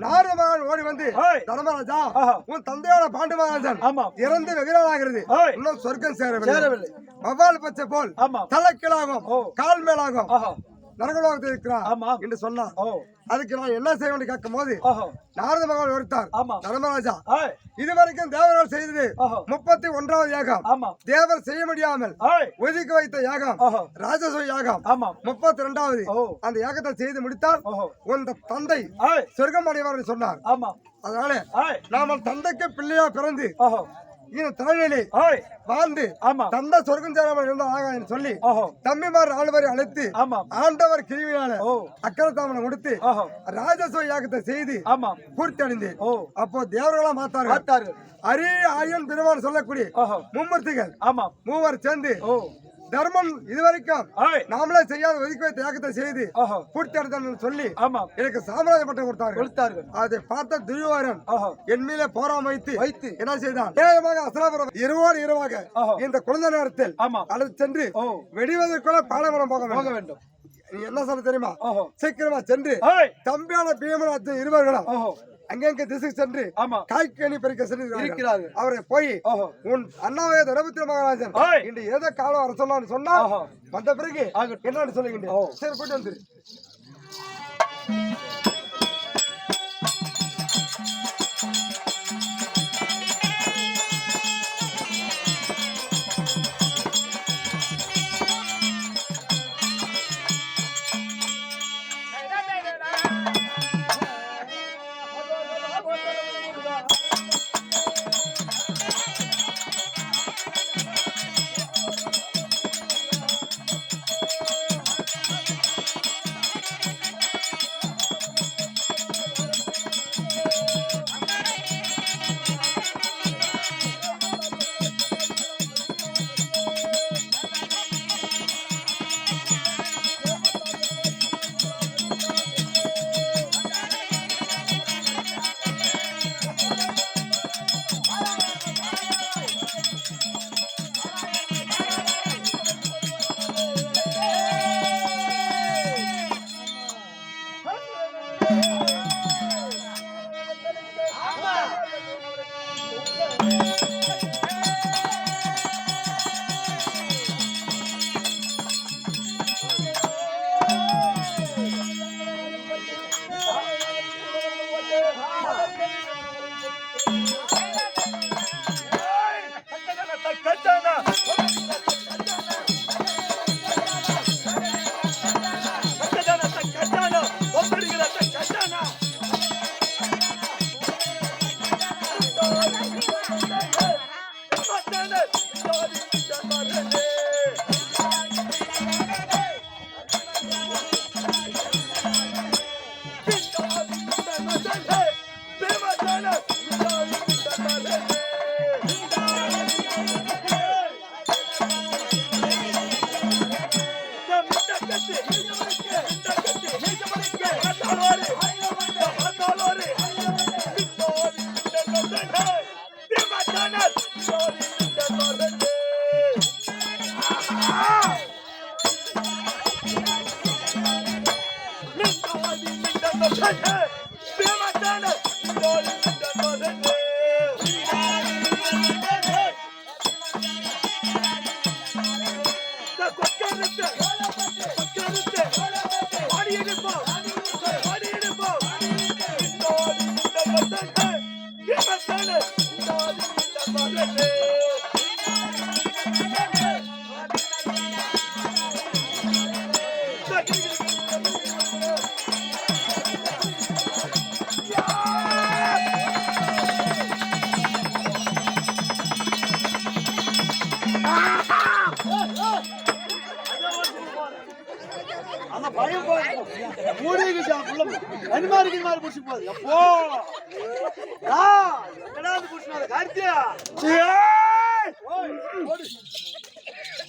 நாரத மகன் ஓடி வந்து ஓய். தர்மராஜா ஆஹா. உன் தந்தையோட பாண்டு மகாராஜன் ஆமா. இறந்து வெகுநாளாகிறது ஓய். இன்னும் சொர்க்கம் சேரவில்லை. சேரவில்லை வவ்வால் பச்சை போல் ஆமா. தலைக்கீழாகும் ஓ. கால் மேலாகும் ஆஹா நரகலோகத்தில் இருக்கிறார் ஆமா. என்று சொன்னார் ஓ அதுக்கு நான் என்ன செய்ய வேண்டிய கேட்கும் போது ஆஹா நாரத மகன் ஒருத்தார் ஆமா. தர்மராஜா ஓய் இதுவரைக்கும் தேவர்கள் செய்தது ஆஹா. 31வது யாகம் ஆமா. தேவர் செய்ய முடியாமல் ஓய் ஒதுக்கி வைத்த யாகம் ஆஹா. ராஜசோ யாகம் ஆமா. 32வது ஓ அந்த யாகத்தை செய்து முடித்தால் ஓஹோ உன் தந்தை ஓய் சொர்க்கம் அடைவார் என்று சொன்னார் ஆமா. அதனால ஓய் நாம தந்தைக்கு பிள்ளையா பிறந்து ஓஹோ இந்த தலைநிலை ஓய் வாழ்ந்து ஆமா. தந்தை சொர்க்கம் சேராமல் இருந்தால் ஆகாது என்று சொல்லி ஓஹோ தம்பிமார் 4 பேரை அழைத்து ஆமா. ஆண்டவர் கிருவினால ஓ அக்கரத்தாமனை கொடுத்து ஓஹோ ராஜசோ யாகத்தை செய்து ஆமா. பூர்த்தி அடைந்தேன் ஓ அப்போ தேவர்களா மாத்தார்கள் பார்த்தாரு. அரி ஆயன் பெருமான் சொல்லக்கூடிய ஓஹோ மும்மூர்த்திகள் ஆமா. மூவர் சேர்ந்து ஓ தர்மன் இதுவரைக்கும் ஓய் நாமளே செய்யாத ஒதுக்கி வைத்த யாகத்தை செய்து ஓஹோ பூர்த்தி அடைந்தான்னு சொல்லி ஆமா. எனக்கு சாம்ராஜ்ய பட்டம் கொடுத்தார்கள் கொடுத்தார்கள். அதை பார்த்த துரியோதனன் ஓஹோ என் மேல போராம வைத்து வைத்து என்ன செய்தான் நேரமாக அசலாபுரம் இரவோடு இரவாக ஓஹோ இந்த குழந்தை நேரத்தில் ஆமா. அழைத்து சென்று ஓ வெடிவதற்குள்ள பாலமரம் போக போக வேண்டும் வேண்டும். நீ என்ன சொல்ல தெரியுமா ஓஹோ சீக்கிரமா சென்று ஓய் தம்பியான பீமன் இருவர்களும் ஓஹோ அங்கங்க திசை சென்று ஆமா. காய்கனி பறிக்க சென்று இருக்கிறார்கள். அவரை போய் ஓஹோ உன் அண்ணாவே தரபுத்திர மகாராஜன் ஓய். இன்று ஏதோ காலம் வர சொன்னான்னு சொன்னா ஓஹோ வந்த பிறகு ஆகட்டும். என்னன்னு சொல்லுங்க ஓ. சரி போயிட்டு வந்துரு அந்த பயம் போய் மூடிக்கு சாப்பிடல அனிமாருக்கு மாதிரி புடிச்சு போகுது அப்போ என்னடா இது புஷ்ணாத கார்த்தியா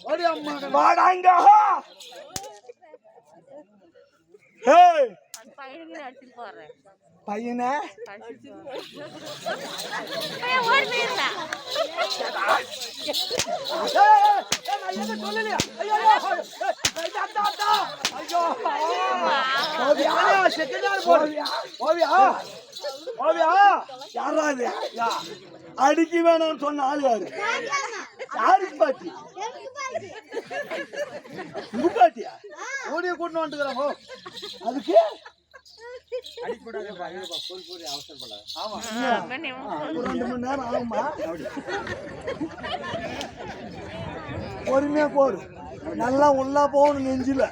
ஓடி அம்மா வாடாங்க ஏய் பையனுக்கு அடிச்சு போறேன் பையனே ஓடி போயிருந்தா அடிக்க வேணாம்னு சொன்ன ஆள் யாரு யாருக்கு பாட்டி உங்க பாட்டியா ஓடிய கூட்டு வந்துக்கிறாங்க அதுக்கு ஆமா ஒரு 2 மணி நேரம் ஆகுமா பொறுமையா போடு நல்லா உள்ளா போகணும் நெஞ்சில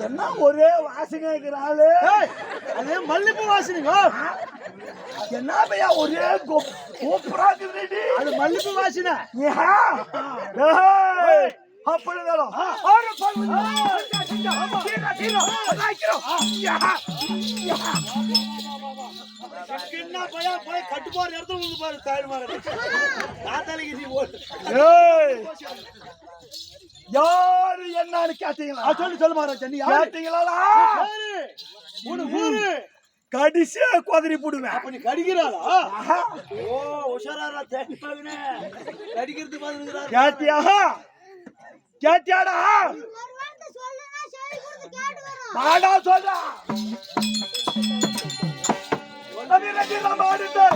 என்ன ஒரே வாசனை இருக்கிற ஆளு அதே மல்லிப்பூ வாசனைங்க என்ன பையா ஒரே சூப்பரா இருக்குது அது மல்லிப்பூ வாசனை அப்படிதான் என்ன பையா போய் கட்டு போற இடத்துல வந்து பாரு தாய் மாதிரி தாத்தாலிக்கு நீ ஓடு யாரு என்னன்னு கேட்டீங்களா சொல்லு மாறா சென்னி கேட்டீங்களா கடிசே குதிரி போடுவேன் அப்ப நீ கடிக்கிறாளா ஓ உஷாரா தேடி பாருங்க கடிக்கிறது பாருங்கறாரு கேட்டியா கேட்டியாடா மாடா சொல்றா ஒண்ணே ரெண்டு நம்ம ஆடுது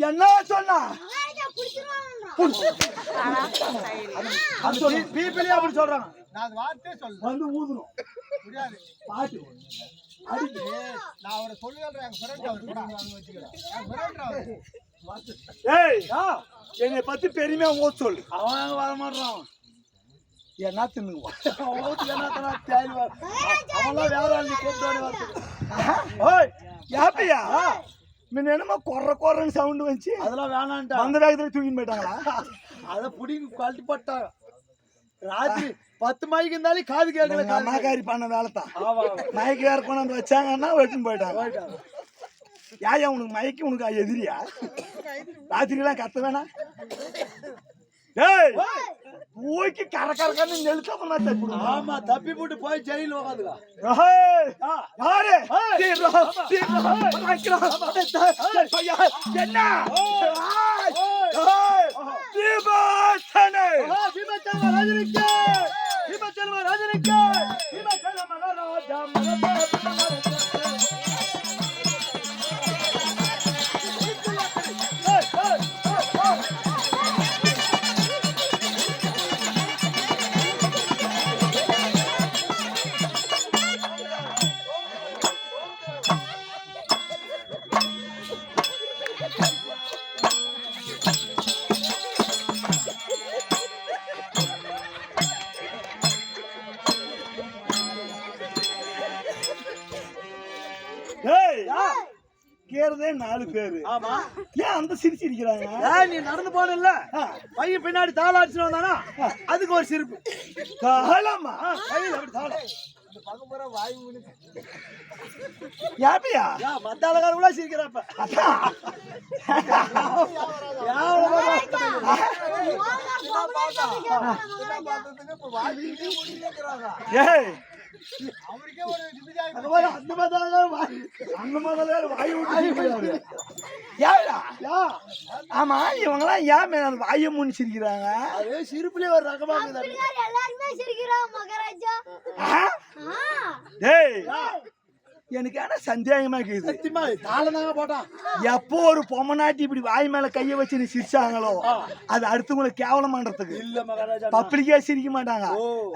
என்ன சொன்னா பீப்பிளே அப்படி சொல்றாங்க நான் வார்த்தை சொல்ல வந்து ஊதுறோம் முடியாது பாட்டு அடிக்கு நான் அவரை சொல்லுறேன் ஃப்ரெண்ட் அவர் கூட வச்சுக்கிறேன் ஏய் என்னை பத்தி பெருமையா ஓத சொல்லு அவன் வர மாட்டான் என்ன தின்னுவான் அவன்லாம் வேற ஆள் கூப்பிட்டு யாப்பையா முன்ன என்னமோ கொர்றன்னு சவுண்ட் வந்துச்சு அதெல்லாம் வேணான்ட்டா அந்த வேகத்துல தூக்கின்னு போயிட்டாங்களா அதை புடிங்க கழட்டி போட்டாங்க ராத்திரி 10 மணிக்கு இருந்தாலும் காது கேட்கல அம்மாக்காரி பண்ண வேலை தான் மயக்கு வேற கொண்டாந்து வச்சாங்கன்னா வெட்டுன்னு போயிட்டாங்க யாயா உனக்கு மயக்கி உனக்கு எதிரியா ராத்திரிலாம் கத்த வேணாம் ஏய் போய்க்கு கரக்கரன்னு நெழுத்தப்ப தப்பி ஆமா தப்பி போட்டு போய் ஜெயில உட்காந்துக்கா யாரு என்ன கேறதே 4 பேரு. ஆமா. ஏன் அந்த சிரிச்சிருக்காங்க? நீ நடந்து போனல்ல பையன் பின்னாடி தாள அடிச்சு வந்தானா அதுக்கு ஒரு சிரிப்பு. தாளமா? கையில அப்படி தாளம். இந்த பகபர வாய் முனுக்கு. யாபியா? மத்தாலகார கூட சிரிக்கறப்ப. அந்த மாதிரி அந்த மாதிரி வாய் விட்டு ஏடா யா ஆமா இவங்கெல்லாம் ஏன் மேல வாயை மூணு சிரிக்கிறாங்க அதே சிரிப்புலயே ஒரு ரகமா இருக்குது எல்லாருமே சிரிக்கிறாங்க மகாராஜா. டேய் எனக்கு ஆனா சந்தேகமா இருக்குது சத்தியமா தாளனாங்க போட்டான் எப்போ ஒரு பொம்மநாட்டி இப்படி வாய் மேல கைய வச்சு நீ சிரிச்சாங்களோ அது அடுத்தவங்களை கேவலமான்றதுக்கு இல்ல மகாராஜா பப்ளிக்கே சிரிக்க மாட்டாங்க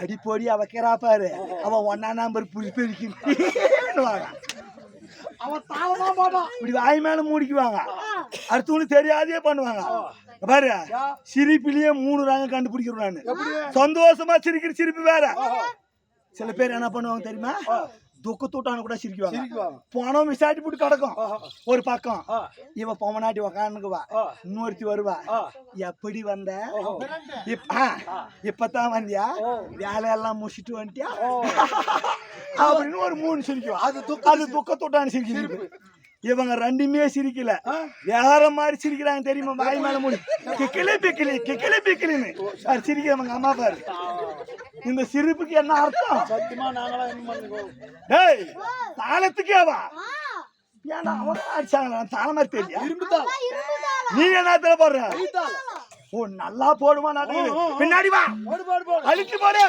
அடி போடி அவக்கிறா பாரு அவன் 1ஆம் நம்பர் புடி பெருக்கிடுவாங்க அவன் தாளனா போட்டான் இப்படி வாய் மேல மூடிக்குவாங்க அடுத்தவங்களுக்கு தெரியாதே பண்ணுவாங்க பாரு சிரிப்பிலேயே 3 ரகம் கண்டுபிடிக்கிறேன் நானு சந்தோஷமா சிரிக்கிற சிரிப்பு வேற சில பேர் என்ன பண்ணுவாங்க தெரியுமா துக்கத்தூட்டான கூட சிரிக்குவாங்க போனோம் விசாரிச்சு போட்டு கிடக்கும் ஒரு பக்கம் இவ பொம்மநாட்டி உக்காந்துக்குவா இன்னொருத்தி வருவா எப்படி வந்த இப்பதான் வந்தியா வேலையெல்லாம் முடிச்சுட்டு வந்துட்டியா அப்படின்னு ஒரு 3 சிரிக்குவா அது துக்கத்தூட்டான சிரிக்கு இவங்க ரெண்டுமே சிரிக்கல வேற மாதிரி சிரிக்கிறாங்க தெரியுமா வாய் மேல மூடி கிக்கிலி பிக்கிலின்னு அது சிரிக்கிறவங்க அம்மா பாரு இந்த சிரிப்புக்கு என்ன அர்த்தம் சத்தியமா நாங்களா என்ன பண்ணுவோம் டேய் தாளத்துக்கேவா ஏன்னா அவங்க அடிச்சாங்க தாள மாதிரி தெரியல இரும்புதான் நீ என்னத்துல போடுற ஓ நல்லா போடுமா நாட்டம் பின்னாடி வா அழிச்சு போடு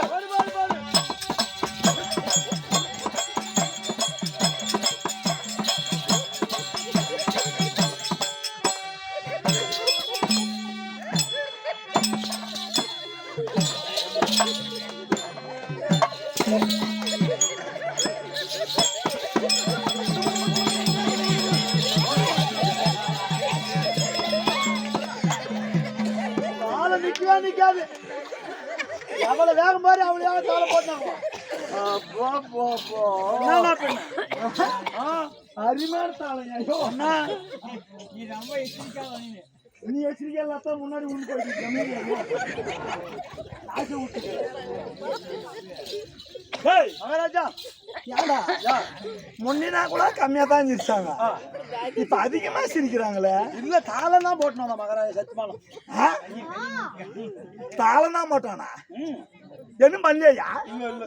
நிக்காது அவளை வேகம் பாரு அவளையாக தாள போட்டாங்க அரிமான தாளையா அண்ணா நீ எச்சரிக்கையாத்தான் முன்னாடி உண்டு மகாராஜா ஏடா முன்னா கூட கம்மியா தான் சிரிச்சாங்க இப்ப அதிகமா சிரிக்கிறாங்களே இல்ல தாளம் தான் போட்டோம் மகாராஜா சத்தியமானம் தாளம் தான் போட்டானா என்ன பண்ணலையா இல்ல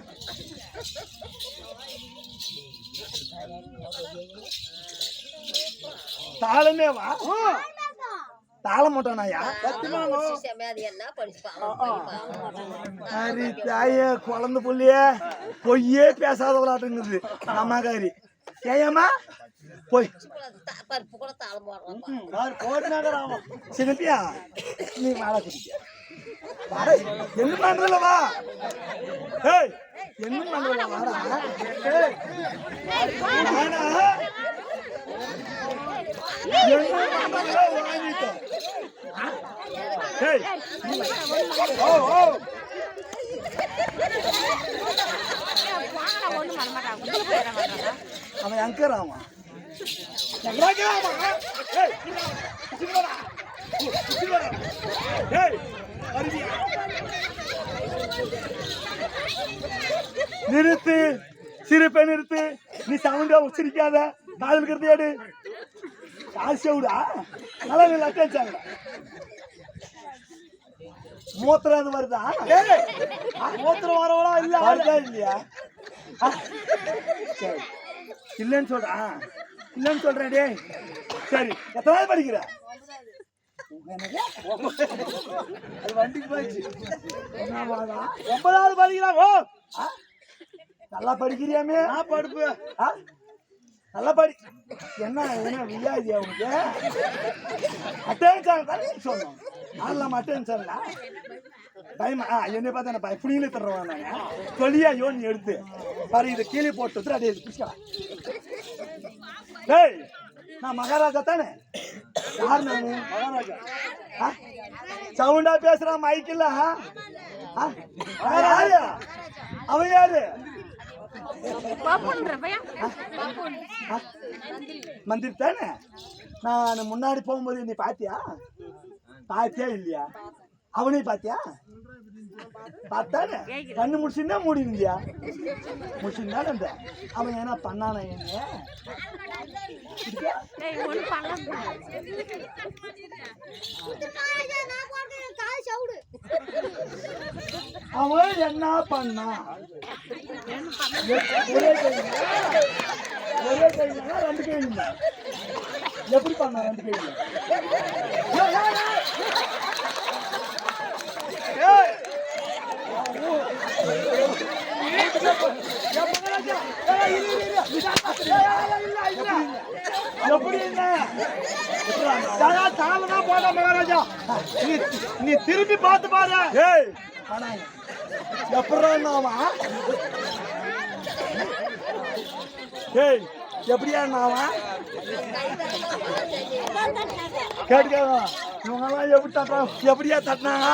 தாளமே வா தாளம் போட்டானாயா சரி தாயே குழந்தை புள்ளிய பொய்யே பேசாத விளாட்டுங்குது அம்மாக்காரி ஏயம்மா போய் சின்னப்பியா நீ வாழ குடிக்க என்ன பண்றல வா ஏய் என்ன பண்றல வாடா ஏய் வாடா அவன் அங்கராமா நிறுத்து சிரிப்பை நிறுத்து நீ சவுண்டா சிரிக்காத காதல் கருத்தையாடு காசவுடா நல்லா நீ லட்டாச்சாங்க மூத்திரம் அது வருதா மூத்திரம் வரவளா இல்ல வருதா இல்லையா சரி இல்லைன்னு சொல்றான் இல்லைன்னு சொல்றேன் டே சரி எத்தனாவது படிக்கிற அது வண்டிக்கு போயிடுச்சு 9வது படிக்கிறாங்க நல்லா படிக்கிறியாமே நான் படிப்பு நல்லா படி என்ன என்ன வியாதியா உனக்கு அட்டென்ஷன் தானே சொன்னோம் ஆடலாம் அட்டென்ஷன்ல பயமா என்னை பார்த்தா என்ன புடியில தர்றவான் நாங்க தொழியா யோன் எடுத்து பாரு இதை கீழே போட்டு அப்படியே பிடிச்சிக்கலாம் டேய் நான் மகாராஜா தானே யார் நானு மகாராஜா சவுண்டா பேசுறான் மைக்கில்ல யாரு அவன் யாரு மந்திரி தானே நான் முன்னாடி போகும்போது நீ பாத்தியா இல்லையா அவனையும் பாத்தியா பார்த்தானே கண்ணு முடிச்சுன்னா மூடி இருந்தியா முடிச்சுன்னா அவன் என்ன பண்ணான என்ன அவன் என்ன பண்ணா? ஒரே கையில ரெண்டு கையில எப்படி பண்ணா? ரெண்டு கையில எப்படி என்ன தாளதான் போட மகாராஜா. நீ திரும்பி பார்த்து பாரு. எப்படா ஏய் எப்படியா கேட்டுக்காங்க இவங்கெல்லாம் எப்படி தட்டுறாங்க? எப்படியா தட்டினாங்க?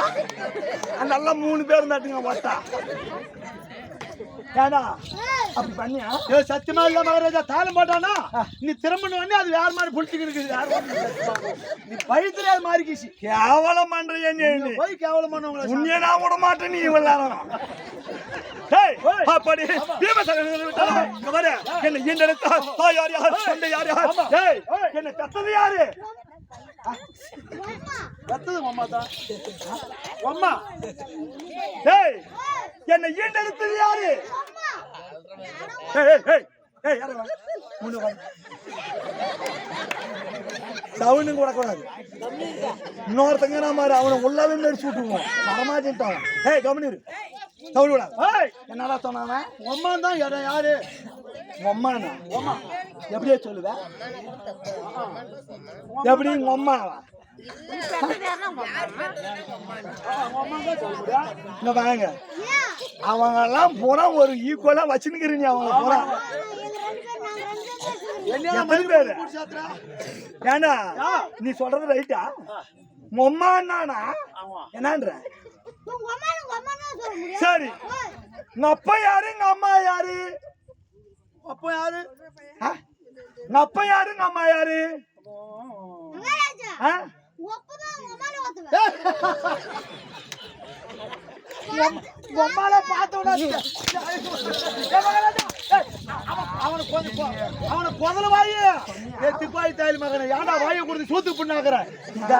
நல்லா 3 பேரும் தட்டுங்க பார்த்தா ஏடா அப்படி பண்ணியா? ஏ சத்தியமா இல்ல மகாராஜா. தாளம் போட்டானா நீ திரும்பணும் அது வேற மாதிரி புடிச்சுக்கிட்டு நீ பழி தெரியாத மாதிரி கீசி கேவலம் பண்றிய. போய் கேவலம் பண்ணவங்கள உன்னைய நான் விட மாட்டேன். நீ விளையாடணும். என்ன கத்தது யாரு? கத்தது அம்மா தான். அம்மா என்ன ஈண்டெடுத்தது யாரு? சவுனுங்க கூடாது. இன்னொருத்தங்க நாம அவனை உள்ளாவே நடிச்சு விட்டுருவோம். மரமாஜிட்டான். ஏய் கவனிரு சவுன் விடாது. என்னடா சொன்னாங்க? அம்மா தான் யாரு? அம்மாண்ணா அம்மா எப்படியே சொல்லுவேன்? எப்படி உங்க அம்மாவா? வாங்க அவங்க எல்லாம் பூரா ஒரு ஈக்குவலா வச்சுருக்கிறீங்க. அவங்க பூரா ஏண்டா நீ சொல்றது ரைட்டா? அம்மாண்ணா என்னன்ற? சரி உங்க அப்பா யாரு? எங்க அம்மா யாரு? அப்பா யாரு? உங்க அப்பா யாரு? எங்க அம்மா யாரு? பொம்மால பார்த்தோட அவனை கொதல வாயு திப்பாய் தாயில் மகனை ஏன்டா வாயை கொடுத்து சூத்து பண்ணாக்குற? இந்த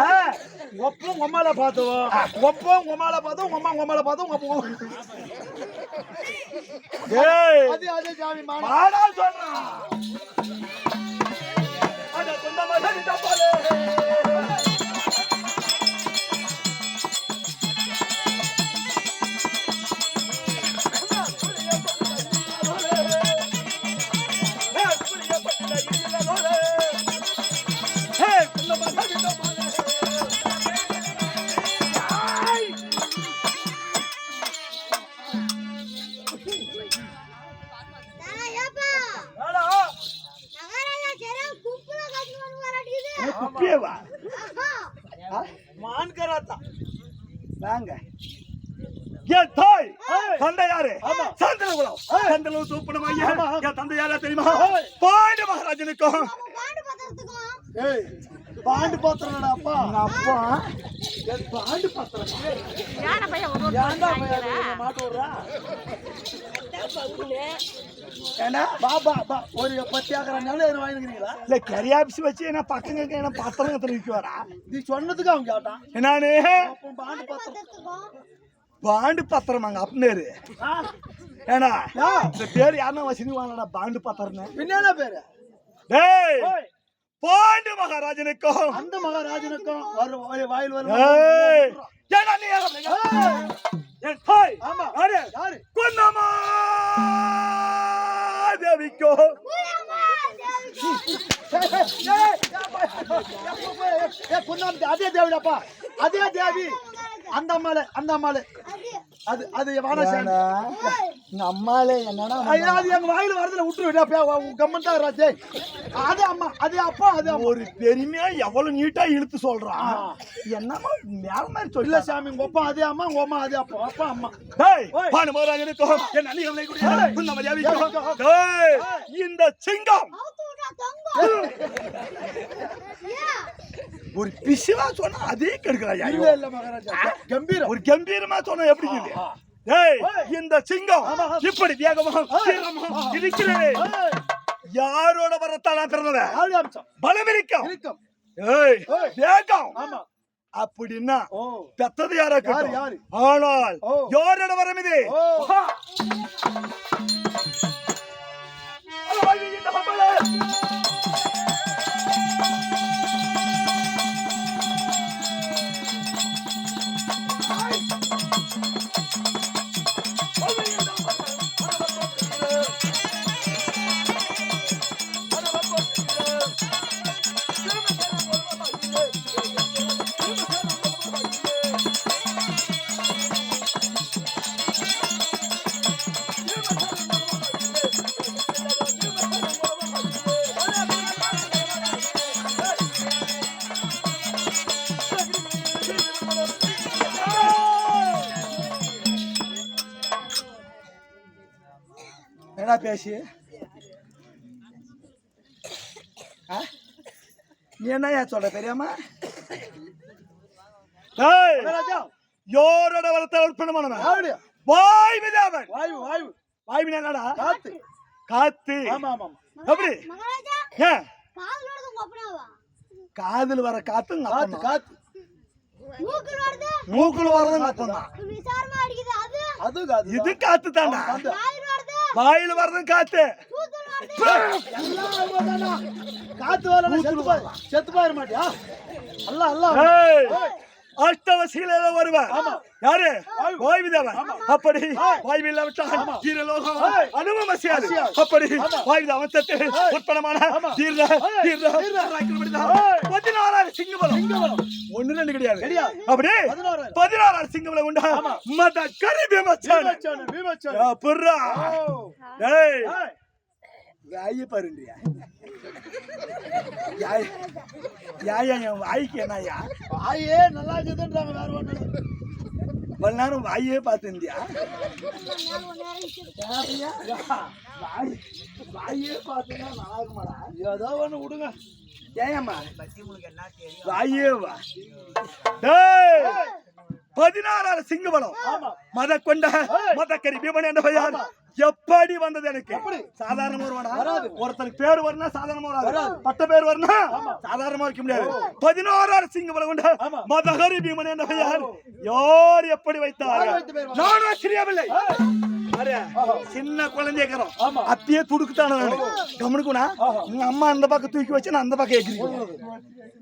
ஒப்பம் உம்மால பார்த்தோம். ஒப்பம் உம்மால பார்த்தோம். உம்மா உம்மால பார்த்தோம். அதே அதே ஜாமி மாடா சொல்றான். அட சொந்த மாதிரி தப்பாலே மகாராஜனுக்கும் பாண்டு பாத்திரம் அப்பா அப்பா பாண்டு பாத்திரம் பாபா ஒரு 10 ஏக்கர் வாங்கிக்கிறீங்களா? இல்ல கரியாபிசி வச்சு என்ன பக்கங்க என்ன பத்திரம் தெரிவிக்குவாரா? நீ சொன்னதுக்கு அவங்க கேட்டான். என்னானு பாண்டு பத்திரம் பாண்டு பத்திரமாங்க அப்பனேரு. ஏன்னா இந்த பேரு யாருன்னா வச்சுக்குவாங்கடா பாண்டு பத்திரம்னு. என்ன பேரு? டேய் பாண்டு மகாராஜனுக்கும் அந்த மகாராஜனுக்கும் வாயில் வரும். குன்னமா தேவிக்கோ அதே தேவிடாப்பா அதே தேவி அந்த அம்மாளு அந்த அம்மாளு அது அது அம்மாலே என்னன்னா அது எங்க வாயில வரதுல விட்டுரு கம்மன் தான் ராஜே. அதே அம்மா அதே அப்பா அது ஒரு பெருமையா எவ்வளவு நீட்டா இழுத்து சொல்றான். என்னமா மேல மாதிரி சொல்ல சாமி. உங்க அப்பா அதே அம்மா உங்க அம்மா அதே அப்பா அப்பா அம்மா. இந்த சிங்கம் ஒரு பிசுவா சொன்னா அதே கெடுக்கிறாயா? இல்ல மகாராஜா கம்பீரம் ஒரு கம்பீரமா சொன்னா எப்படி இந்த சிங்கம் இப்படி வேகமா இருக்கிறது? யாரோட வரத்தாலா பிறந்தவ? பலம் இருக்கும் வேகம் அப்படின்னா ஓ பெத்தது யாரா யாரு, யாரு? ஆனால் ஓ. யாரோட வரம் இது ஓ என்ன பேசி நீ என்ன சொல்ற பெரியம்மா ராஜா யாரோட வரத்தை உட்பணமானவன் யாரு வாய் விதாவன் வாயு வாயு வாய் என்னடா காத்து காத்து ஆமா ஆமா எப்படி மகாராஜா ஏன் காதுல வருது உங்க அப்பனாவா காதுல வர காத்து காத்து காத்து மூக்குல வருது மூக்குல வரதும் காத்துதான் விசாரமா அடிக்குது அது அது காத்து இது காத்து தாண்டா வாயில வருது வாயில வரதும் காத்து கூத்துல வருது காத்து வரல செத்து போயிட மாட்டியா அல்ல அல்ல ஏய், அஷ்டவசியில வருவன் யாரு வாய் விதாவன் அப்படி வாய் வில்லாவிட்டால் தீரலோகம் அனுபவசியாது அப்படி வாய் விதாவன் சத்து உட்படமான தீர்ற தீர்ற 16 சிங்கபலம் ஒண்ணு ரெண்டு கிடையாது அப்படி 16 சிங்கபலம் உண்டா மத கரிபி மச்சான் பீமச்சான் புர்ரா ஏய் வாயை பாருங்கயா என் வாய்க்கு என்னய்யா வாயே நல்லா இருக்குதுன்றாங்க வேற ஒண்ணு இவ்வளவு நேரம் வாயே பார்த்துருந்தியா வாயே பார்த்துன்னா நல்லா இருக்குமாடா ஏதோ ஒண்ணு விடுங்க ஏயம்மா வாயே வா டேய் 16 சிங்கபலம் மத கொண்ட மதக்கரி பீமன் என்ற பெயர் எப்படி வந்தது எனக்கு சாதாரணமா வருவாடா ஒருத்தருக்கு பேர் வரணும் சாதாரணமா வராது பட்ட பேர் வரணும் சாதாரணமா வைக்க முடியாது 16 சிங்கபலம் கொண்ட மதகரி பீமன் என்ற பெயர் யார் எப்படி வைத்தார் நானும் ஆச்சரியமில்லை சின்ன குழந்தைக்கிறோம் அப்பயே துடுக்குத்தான கவனிக்குனா உங்க அம்மா அந்த பக்கம் தூக்கி வச்சு நான் அந்த பக்கம் எகிரிக்குவோம்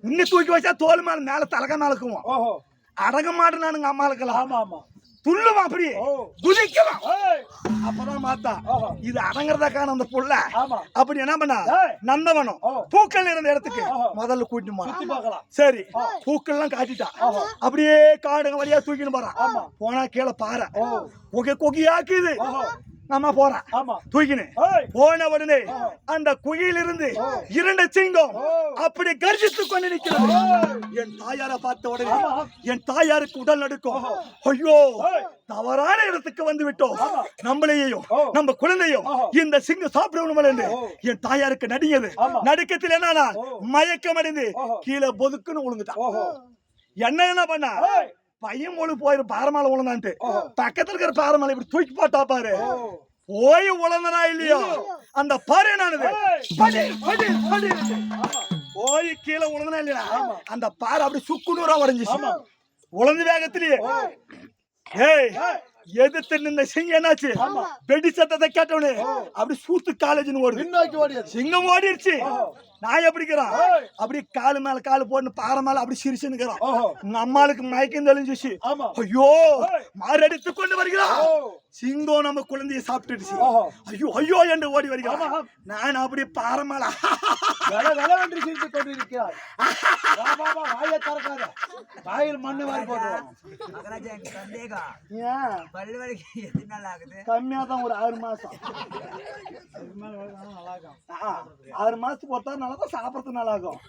இன்னும் தூக்கி வச்சா தோல் மேல மேல தலக மேலக்குவோம் அடங்க மாட்டேன் நானுங்க அம்மா இருக்கலாம் ஆமா ஆமா துள்ளுவா அப்படியே குதிக்கலாம் அப்பதான் மாத்தா இது அடங்குறதாக்கான அந்த புள்ள அப்படி என்ன பண்ணா நந்தவனம் பூக்கள் இருந்த இடத்துக்கு முதல்ல கூட்டிட்டு போறான் சரி பூக்கள் எல்லாம் காட்டிட்டா அப்படியே காடுங்க வழியா தூக்கின்னு போறான் போனா கீழே பாறை கொகையாக்குது நம்ம போறான் தூக்கினு போன உடனே அந்த குகையிலிருந்து 2 சிங்கம் அப்படி கர்ஜித்துக் கொண்டு நிற்கிறது என் தாயாரை பார்த்த உடனே என் தாயாருக்கு உடல் நடுக்கும் ஐயோ தவறான இடத்துக்கு வந்து விட்டோம் நம்மளையும் நம்ம குழந்தையும் இந்த சிங்கம் சாப்பிடணும் என்று என் தாயாருக்கு நடுங்கியது நடுக்கத்தில் என்னன்னா மயக்கம் அடைந்து கீழே பொதுக்குன்னு விழுந்துட்டான் என்ன பண்ணா பையன் ஒழு போயிரு பாரமால உழந்தான்ட்டு பக்கத்துல இருக்கிற பாரமால இப்படி தூக்கி போட்டா பாரு போய் உழந்தனா இல்லையோ அந்த பாரு என்னானது போய் கீழே உழந்தனா இல்லையா அந்த பாறை அப்படி சுக்குநூறா உடஞ்சிச்சு உழந்து வேகத்திலேயே ஏய் எதிர்த்து நின்ற சிங்கம் என்னாச்சு வெடி சத்தத்தை கேட்டவனே அப்படி சூத்து காலேஜ்னு ஓடுது சிங்கம் ஓடிடுச்சு நான் எப்படிக்கிறான் அப்படி காலு மேல காலு போட்டு பாறை மேல அப்படி சிரிச்சுன்னுக்கிறான் உங்க அம்மாளுக்கு மயக்கம் தெளிஞ்சிச்சு ஐயோ மாரடித்து கொண்டு வருகிறான் சிங்கம் நம்ம குழந்தைய சாப்பிட்டுடுச்சு ஐயோ ஐயோ என்று ஓடி வருகிறான் நான் அப்படி பாறை மேல சிரித்து கொண்டிருக்கிறார் வாயை திறக்காத வாயில் மண்ணு வாரி போடுவோம் கம்மியா தான் ஒரு 6 மாசம் 6 மாசத்துக்கு பொறுத்தா நல்லாதான் சாப்பிடறதுக்கு நல்லா இருக்கும்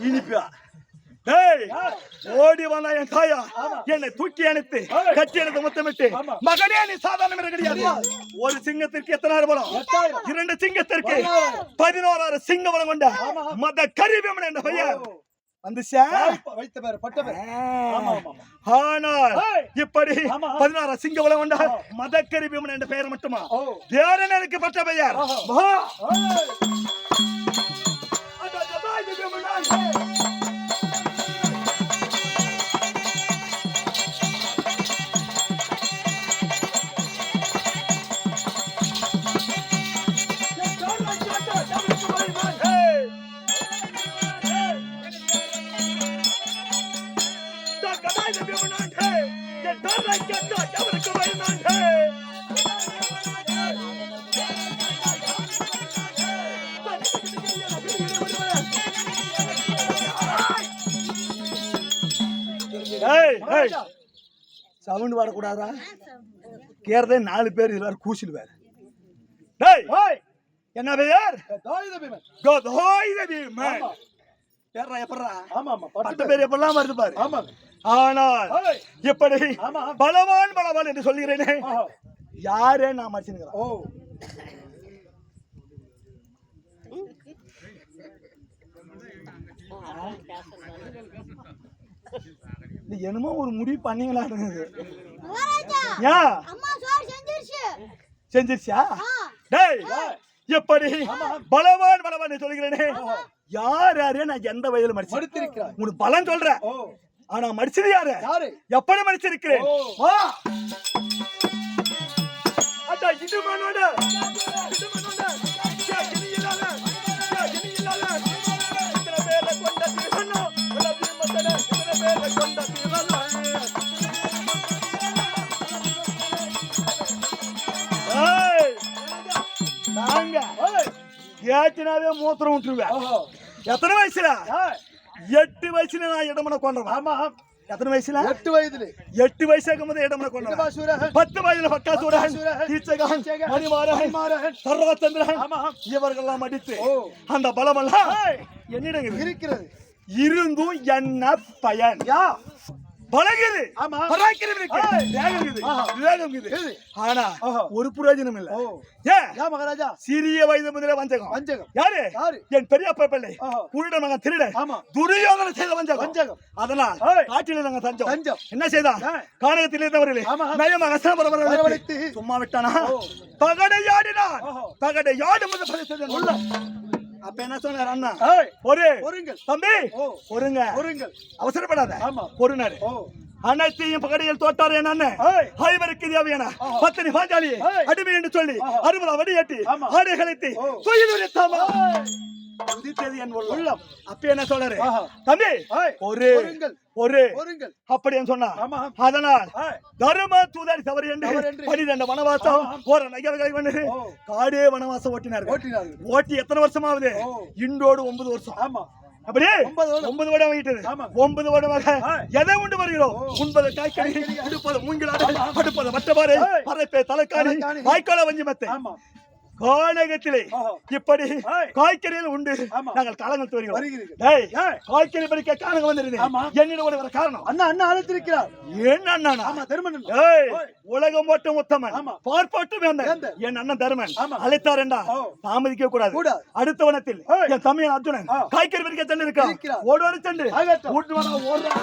இனிப்பா ஓடி வந்தா என் தாயா என்னை தூக்கி அணைத்து கட்டி அணைத்து முத்தமிட்டு மகனே நீ சாதாரண கிடையாது ஒரு சிங்கத்திற்கு எத்தனை பலம் 2 சிங்கத்திற்கு 16 சிங்க பலம் கொண்ட மத கரிபீமன் என்ற பெயர் ஆனால் இப்படி 16 சிங்க பலம் கொண்ட மத கரிபீமன் என்ற பெயர் மட்டுமா வேற எனக்கு பட்ட பெயர் அவருக்கு பயந்தாங்க. சவுண்ட் வரக்கூடாதா? கேரதே 4 பேர் இதுல கூசில் வேற. என்ன பேர்? எப்பெல்லாம் வருது பாரு. ஆனால் இப்படி பலவான் பலவான் என்று சொல்கிறேனே, யாரே நான் மறைச்சுக்கிறேன். என்னமோ ஒரு முடிவு பண்ணீங்களா? செஞ்சிருச்சா? எப்படி பலவான் பலவான் சொல்கிறேனே, யார் யாரே நான் எந்த வயதில் மடிச்சிருக்கிறேன் உனக்கு பலன் சொல்றேன். ஆனா மடிச்சது யாரு? எப்படி மடிச்சிருக்கிறேன்? ஏற்றினாவே மூத்திரம் விட்டுருவேன். எத்தனை வயசுல? 8 வயசுல நான் இடமனை கொண்டேன். ஆமா, எத்தனை வயசுல? 8 வயதுல. 8 வயசாகும் போது இடமனை கொண்டேன். 10 வயதுல பக்காசூரன், கீச்சகன், மணிமாறன், சர்வச்சந்திரன் இவர்கள்லாம் அடித்து அந்த பலமெல்லாம் என்னிடம் இருக்கிறது. இருந்தும் என்ன பயன்? பழகுது, ஆனா ஒரு பிரயோஜனம் இல்ல. மகாராஜா சிறிய வயது முதலே வஞ்சகம். யாரு? என் பெரியப்பா பிள்ளை குருட மகன் திருடன் துரியோதனன் செய்த வஞ்சகம். அதனால் காட்டில நாங்க தஞ்சம். என்ன செய்தான்? கானகத்தில் இருந்தவர்களே நயமாக வரவழைத்து சும்மா விட்டானா? பகடையாடினான். பகடையாடும் அப்ப என்ன சொன்னார் அண்ணா? தம்பி பொறுங்க, அவசரப்படாத, பொறுனாரு. அனைத்தையும் பகடையில் தோட்டார் என் அண்ணன். ஐவருக்கு தேவையான பத்தினி பாஞ்சாலி அடிமை என்று சொல்லி 60 வடியேற்றி ஆடை கழித்து உதித்தது என் உள்ளம். அப்ப என்ன சொல்றாரு? தம்பி ஒரு அப்படின்னு சொன்னா. அதனால் தர்ம தூதாரி தவறு என்று 12 வனவாசம் ஒரு நகை காடே வனவாசம் ஓட்டினார்கள். ஓட்டி எத்தனை வருஷமாவது? இன்றோடு 9 வருஷம். அப்படியே 9 வருடம் ஆகிட்டது. 9 வருடமாக எதை உண்டு வருகிறோம்? உண்பது காய்கறி, உடுப்பது மூங்கிலாடு, அடுப்பது மற்றபாறை, பறைப்பை தலைக்காணி, வாய்க்கால வஞ்சி மெத்தை. கானகத்திலே இப்படி காய்கறிகள் உண்டு. நாங்கள் காலங்கள் வருகிறோம். காய்கறி பறிக்க கானகம் வந்திருந்தேன். என்னிடம் ஒரு காரணம். அண்ணா அழைத்திருக்கிறார். என்ன அண்ணா? தருமன். உலகம் ஓட்டும் உத்தமன், பார்ப்போட்டும் என் அண்ணன் தருமன் அழைத்தார் என்றா தாமதிக்க கூடாது. அடுத்த வனத்தில் என் தம்பியன் அர்ஜுனன் காய்கறி பறிக்க சென்று இருக்கிறார். ஓடோடு சென்று ஓடுறா.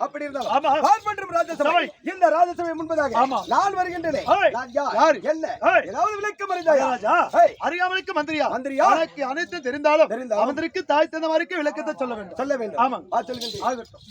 அப்படி இருந்தாலும் ஆமா. பார்ப்பன்றும் ராஜசபை சபை. இந்த ராஜசபை முன்பதாக ஆமா. நான் வருகின்றேனே ஏய். நான் யார்? யார்? என்ன ஏய். ஏதாவது விளக்கம் அறிந்தாயா? ராஜா ஏய். அறியாமலுக்கு மந்திரியா மந்திரியா? எனக்கு அனைத்து தெரிந்தாலும் தெரிந்தாலும் அவருக்கு தாய் தந்த மாதிரிக்கு விளக்கத்தை சொல்ல வேண்டும். சொல்ல வேண்டும். ஆமா. சொல்கின்றேன். ஆகட்டும்.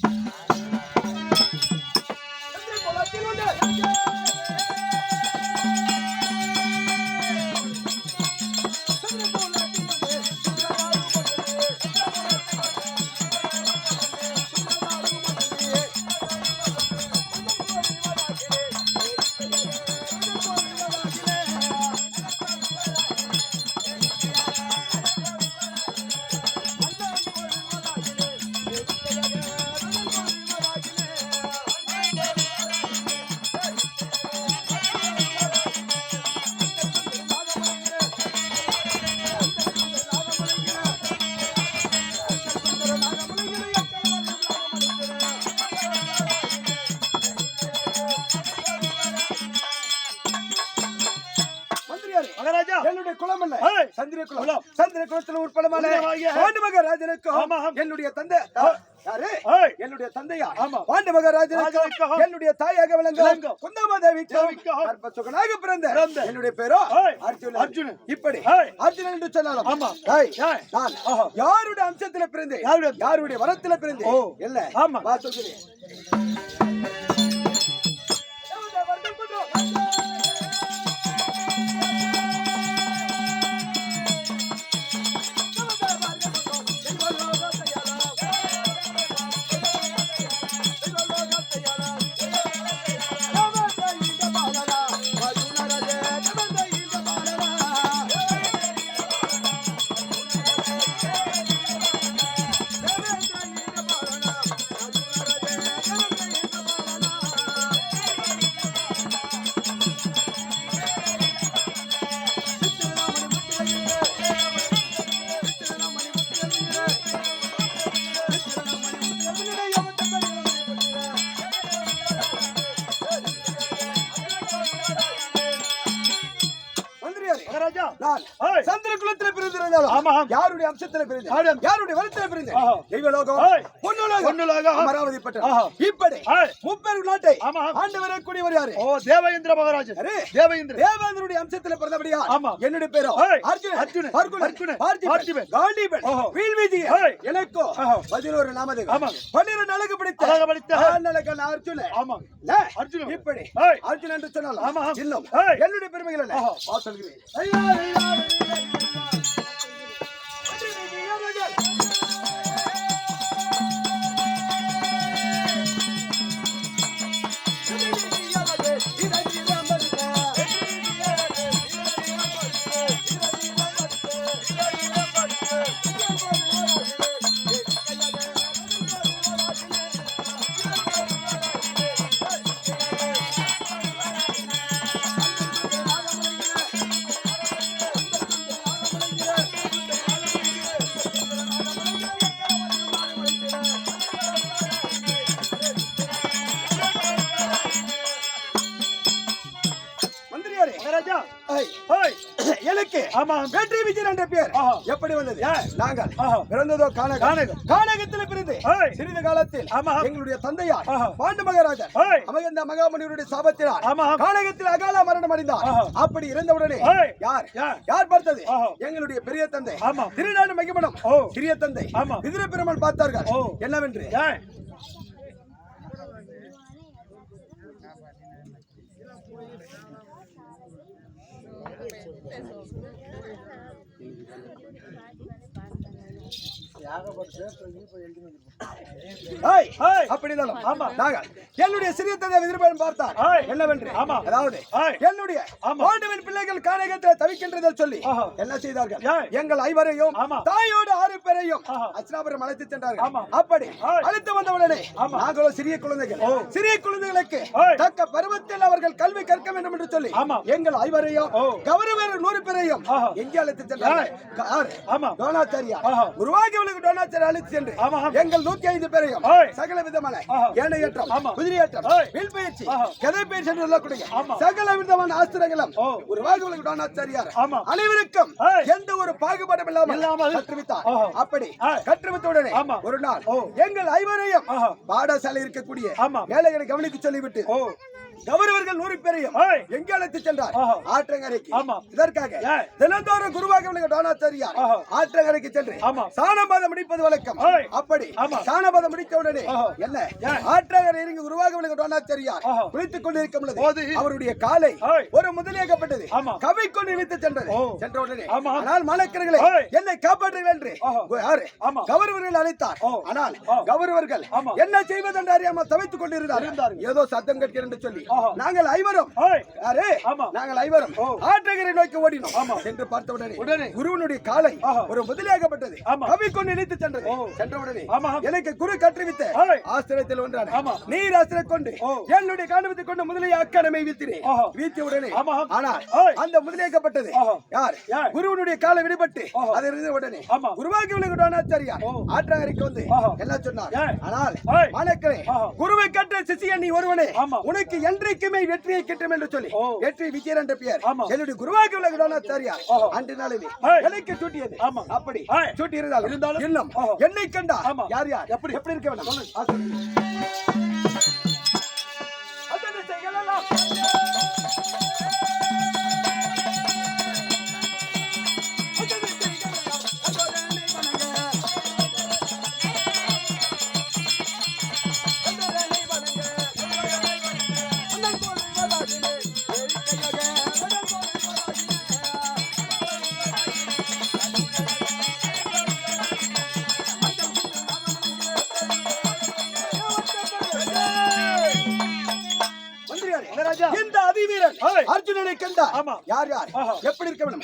மகாராஜா என்னுடைய குலம் அல்ல ஏய். சந்திர குலம். குலம். சந்திர குலத்தில் உட்படமான உண்மையாகிய பாண்டு மகாராஜனுக்கும் ஆமா. என்னுடைய தந்தை யாரு? ஏய். என்னுடைய தந்தையா ஆமா. பாண்டு மகாராஜனுக்கும் ராஜனுக்கும் என்னுடைய தாயாக விளங்கும் விளங்கும் குந்தமாதேவிக்கும் தேவிக்கும் கர்ப்பசுகனாக பிறந்த பிறந்த என்னுடைய பேரோ ஏய். அர்ஜுனன். அர்ஜுனன். இப்படி ஏய். அர்ஜுனன் என்று சொன்னாலும் ஆமா. ஏய், ஏய். நான் ஆஹா. யாருடைய அம்சத்துல பிறந்தேன்? யாருடைய வரத்துல பிறந்தேன்? ஓ. இல்ல ஆமா. வா சொல்கிறேன். மகாராஜா நான் ஏய். சந்திர குலத்துல பிறந்திருந்தாலும் ஆமா. யாருடைய அம்சத்துல பிறந்தேன்? யாருடைய- யாருடைய வரத்துல பிறந்தேன்? ஆஹா. தெய்வலோகம், ஏய். பொன்னுலகம், பொன்னுலகம், அமராவதி பட்டம். ஆஹா. இப்படி ஏய். முப்பெரும் நாட்டை ஆமா. ஆண்டு வரக்கூடியவர் யாரு? ஓ தேவேந்திர மகாராஜன். யாரு? தேவேந்திர. தேவேந்திரனுடைய அம்சத்துல பிறந்தபடியா ஆமா. என்னுடைய பேரோ ஏய். அர்ஜுனன், அர்ஜுனன், பர்குணன், அர்ஜுனன், பார்த்திபன், பார்த்திபன், காண்டீபன், ஓஹோ. வீழ்விஜயன், ஏய். எனக்கோ ஆஹா. 11 நாமதேவன், ஆமா. 12 அழகு பிடித்த அழகு பிடித்த ஆண்டழகன் அர்ஜுனன். ஆமா. இல்ல? அர்ஜுனன். இப்படி ஏய். அர்ஜுனன் என்று சொன்னாலும் ஆமா. இன்னும் ஏய். என்னுடைய பெருமைகள் என்ன? ஆஹா. வா சொல்கிறேன். ஐயா, ஐயா, ஐயா. ஆமா வெற்றி விஜயன் என்ற பெயர் எப்படி வந்தது? நாங்கள் பிறந்ததோ கானகத்தில் பிறந்து சிறிது காலத்தில் எங்களுடைய தந்தையார் பாண்டு மகாராஜர் அமர்ந்த மகாமணியருடைய சாபத்தினால் கானகத்தில் அகால மரணம் அடைந்தார். அப்படி இருந்தவுடனே யார் பார்த்தது? எங்களுடைய பெரிய தந்தை திருநாடு மகிமனம் சிறிய தந்தை விதிர பெருமாள் பார்த்தார்கள். என்னவென்று என்னுடைய சிறிய தந்தை விதிரபெருமாள் பார்த்தார். என்னவென்று அதாவது என்னுடைய பாண்டவன் பிள்ளைகள் கானகத்தில் தவிக்கின்றதை சொல்லி என்ன செய்தார்கள்? எங்கள் ஐவரையும் தாயோடு 6 பேரையும் அஸ்தினாபுரம் அழைத்து சென்றார்கள். அப்படி அழைத்து வந்தவுடனே நாங்களும் சிறிய குழந்தைகளுக்கு தக்க பருவத்தில் அவர்கள் கல்வி கற்க வேண்டும் என்று சொல்லி எங்கள் ஐவரையும் கௌரவர் 100 பேரையும் எங்கே அழைத்து சென்றார்கள்? டோனாச்சாரியா உருவாகி டோனாச்சாரியா அழைத்து சென்று எங்கள் 105 பேரையும் சகல விதமான ஏனையேற்றம் குதிரையேற்றம் வில் பயிற்சி கதை பயிற்சி என்று சொல்லக்கூடிய சகல விதமான ஆஸ்திரங்களும் உருவாகி டோனாச்சாரியார் அனைவருக்கும் எந்த ஒரு பாகுபாடும் இல்லாமல் கற்றுவித்தார். அப்படி கற்றுவித்தவுடனே ஒரு நாள் எங்கள் ஐவரையும் பாடசாலை இருக்கக்கூடிய வேலைகளை கவனிக்க சொல்லிவிட்டு கௌரவர்கள் 100 பேரையும் எங்கே அழைத்து சென்றார்? ஆற்றங்கரைக்கு. இதற்காக தினந்தோறும் குருவாக டோனாச்சாரியார் ஆற்றங்கரைக்கு சென்று சாணபாதம் முடிப்பது வழக்கம். அப்படி சாணபாதம் முடித்தவுடனே என்ன ஆற்றங்கரை இறங்கி குருவாக டோனாச்சாரியார் குளித்துக் கொண்டிருக்கும் பொழுது அவருடைய காலை ஒரு முதலியாகப்பட்டது கவி கொண்டு இழுத்து சென்றது. சென்றவுடனே ஆனால் மாணக்கர்களே என்னை காப்பாற்றுங்கள் என்று கௌரவர்கள் அழைத்தார். ஆனால் கௌரவர்கள் என்ன செய்வது என்று அறியாமல் தவித்துக் கொண்டிருந்தார். ஏதோ சத்தம் கேட்கிறேன் என்று சொல்லி நாங்கள் ஐவரும் ஆற்றங்கரை நோக்கி ஓடினோம். சென்று பார்த்தவுடனே குருவனுடைய காலை ஒரு முதலியாகப்பட்டது கவி கொண்டு இழுத்து சென்றது. சென்றவுடனே எனக்கு குரு கற்றுவித்த ஆஸ்திரத்தில் ஒன்றான நீர் ஆஸ்திரம் கொண்டு என்னுடைய காரணத்தை கொண்டு முதலிய அக்கடமை வீழ்த்திய உடனே ஆனால் அந்த முதலியாகப்பட்டது யார்? குருவனுடைய காலை விடுபட்டு அதை இருந்த உடனே குருவாகி டோனாச்சாரியார் ஆற்றங்கரைக்கு வந்து என்ன சொன்னார்? ஆனால் மாணக்கரே குருவை கற்ற சிஷியன் நீ ஒருவனே, உனக்கு என்றைக்குமே வெற்றியை கிட்டும் என்று சொல்லி வெற்றி விஜயன் என்ற பெயர் என்னுடைய குருவாகி டோனாச்சாரியார் அன்று நாளில் எனக்கு சூட்டியது. அப்படி சூட்டி இருந்தாலும் இன்னும் என்னை கண்டா யார் எப்படி இருக்க வேண்டும்? இந்த அதிவீரன் அர்ஜுனனை கண்டா யார் எப்படி இருக்க வேண்டும்?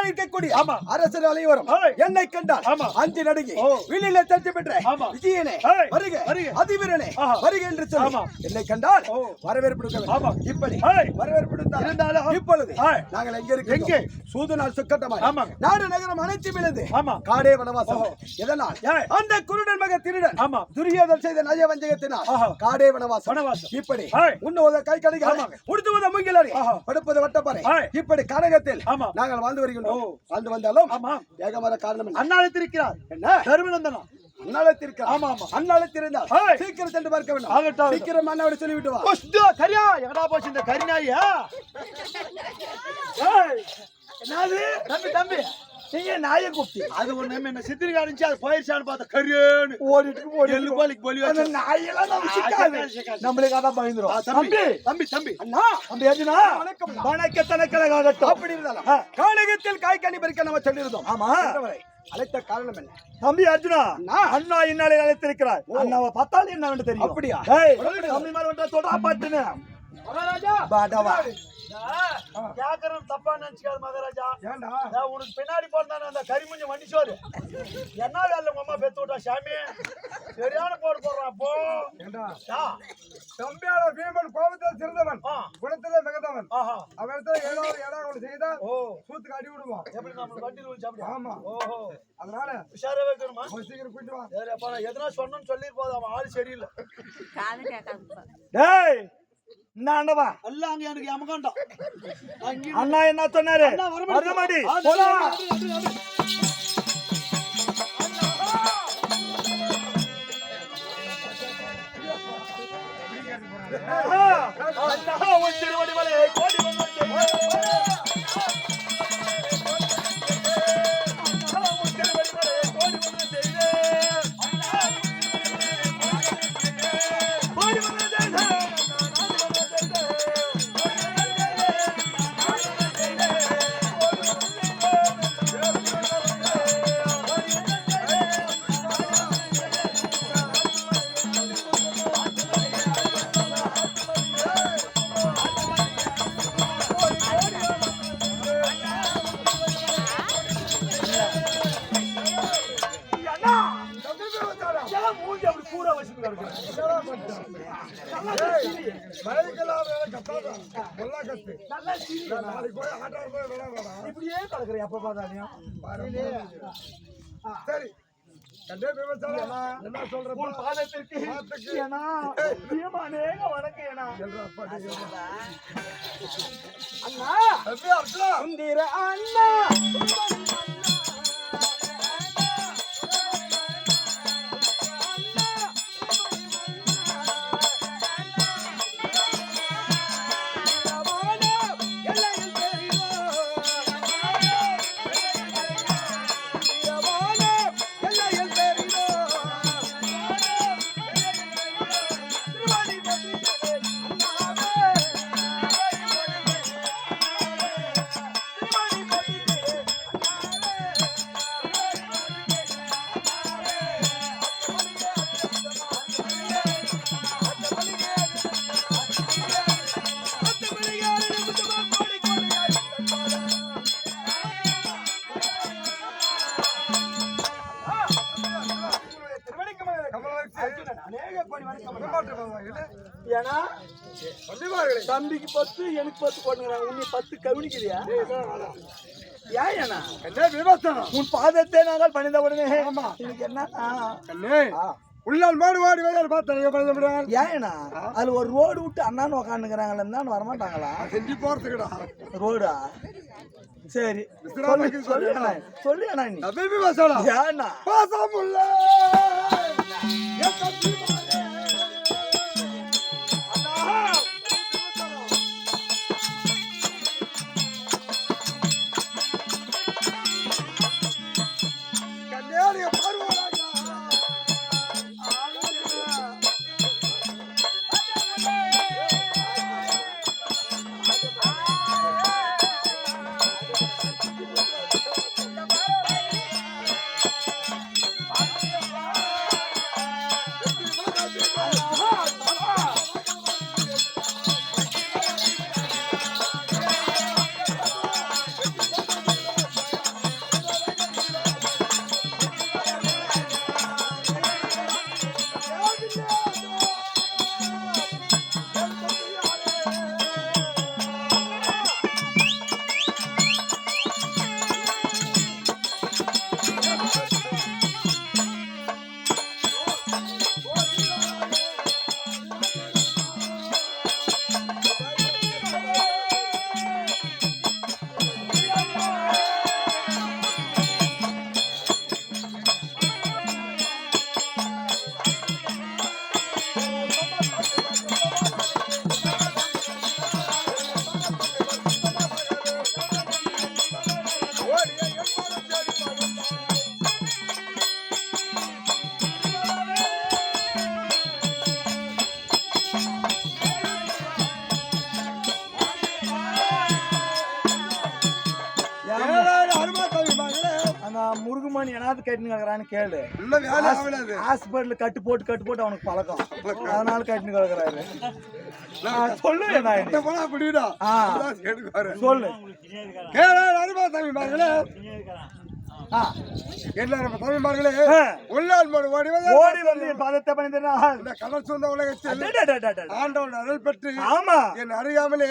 இருக்கக்கூடிய அரசர் அனைவரும் என்னை கண்டார் அஞ்சு நடுங்கி வெளியில தட்டி பெற்ற விஜயனே வருக அதிவீரனே வருக என்று சொல்லி என்னை கண்டால் வரவேற்பு இப்படி வரவேற்பு இருந்தாலும் இப்பொழுது நாங்கள் எங்க இருக்கோம்? சூதுநாள் சுக்கட்டமாய் நாடு நகரம் அனைத்து விழுந்து காடே வனவாசம். எதனால்? அந்த குருடன் மக திருடன் துரியோதன் செய்த நய வஞ்சகத்தினால் காடே வனவாசம். இப்படி உண்ணுவத கை கடிகாம உடுத்துவத மூங்கிலாரி படுப்பது வட்டப்பாறை இப்படி கனகத்தில் நாங்கள் வாழ்ந்து வருகின்றோம். வாழ்ந்து வந்தாலும் ஏகமர காரணம் அண்ணாளத்திருக்கிறார். என்ன தருமநந்தனா அண்ணாளத்திருக்கிறார்? ஆமா ஆமா அண்ணாளத்திருந்தார். சீக்கிரம் சென்று பார்க்க வேண்டும். சீக்கிரம் அண்ணாவோட சொல்லிவிட்டு வா. கரியா எங்கடா போச்சு இந்த கரிநாயா? என்னது தம்பி தம்பி நீங்க நாய கூப்பிட்டு அது ஒண்ணு என்ன சித்திரிக்கா இருந்துச்சு, அது போயிருச்சான்னு பார்த்தா கரியேன்னு ஓடிட்டு எள்ளு கோலிக்கு பொலி வச்சு நாயெல்லாம் நம்மளுக்கு அதான் பயந்துரும். தம்பி தம்பி தம்பி அண்ணா தம்பி ஏஜினா வணக்கம் வணக்கத்தனக்கழகாகட்டும். அப்படி இருந்தாலும் கானகத்தில் காய்கனி பறிக்க நம்ம சொல்லியிருந்தோம். ஆமா அழைத்த காரணம் என்ன? தம்பி அர்ஜுனா அண்ணா இன்னாலே அழைத்திருக்கிறார். அண்ணாவை பார்த்தாலும் என்ன வேண்டும் தெரியும்? அப்படியா? தம்பி மாதிரி வந்தா தொடா பாட்டுன்னு மகாராஜா பாடவா தப்பா நினைச்சுக்காது மகாராஜா. உனக்கு பின்னாடி போட்டான அந்த கரிமுஞ்ச வண்டி சோறு என்ன வேலை உங்க அம்மா பெத்து விட்டா சாமி சரியான போடு போடுறான். அப்போ தம்பியால பீமன் கோபத்தில் சிறந்தவன் குணத்திலே மிகந்தவன். அவன் ஏதாவது செய்தா சூத்துக்கு அடி விடுவான். எப்படி நம்ம வண்டியில் விழுச்சு அப்படி? ஆமா. ஓஹோ அதனால உஷாரா வைக்கணுமா? சீக்கிரம் போயிட்டு வா. சரி அப்ப நான் எதனா சொன்னு சொல்லி போதும். அவன் ஆளு சரியில்லை. காது கேட்காது. டேய் இந்த ஆண்டவா எல்லாம் அங்க எனக்கு அமகாண்டம் அண்ணா என்ன சொன்னாரு அண்ணா வரமாடி. வரமாடி ஆ, போலாம் நடு, நடு, நடு. அண்ணா உன் திருவடி மலை கோடி இப்படியே கிடக்குறேன் எப்ப பார்த்தாலும். சரி கண்டே விவசாயம் என்ன சொல்ற உன் பாதத்திற்கு ஏனா அநேக வணக்கம் ஏனா அண்ணா சுந்தர அண்ணா ஏன்னா தம்பிக்கு 10 எனக்கு 10 போட்டுக்கிறாங்க உன்னை 10 கவனிக்கிறியா ஏன் ஏன்னா என்ன விவசாயம் உன் பாதத்தை நாங்கள் பணிந்த உடனே எனக்கு என்ன கண்ணே உள்ளால் மாடு வாடி வேலை பார்த்தேன் ஏன்னா அதுல ஒரு ரோடு விட்டு அண்ணான்னு உக்காந்துக்கிறாங்களா இருந்தான்னு வரமாட்டாங்களா செஞ்சு போறதுக்குடா ரோடா சரி சொல்லுண்ணா நீ விவசாயம் ஏன்னா பாசமுள்ள முருகுமணி என்னாவது கட்டின்னு கிடக்குறான்னு கேளு இன்னும் வேலை ஆகலாது ஹாஸ்பிட்டல் கட்டு போட்டு அவனுக்கு பழக்கம் அதனால கட்டின்னு கிடக்குறாரு சொல்லு போனா அப்படிடா சொல்லு அருமாசாமி மகளே எல்லாரும் தமிழ்மார்களே உள்ளால் மடு ஓடி வந்து என் பாதத்தை பணிந்தால் இந்த கடல் சொந்த உலகத்தில் ஆண்டவன் அருள் பெற்று ஆமா என் அறியாமலே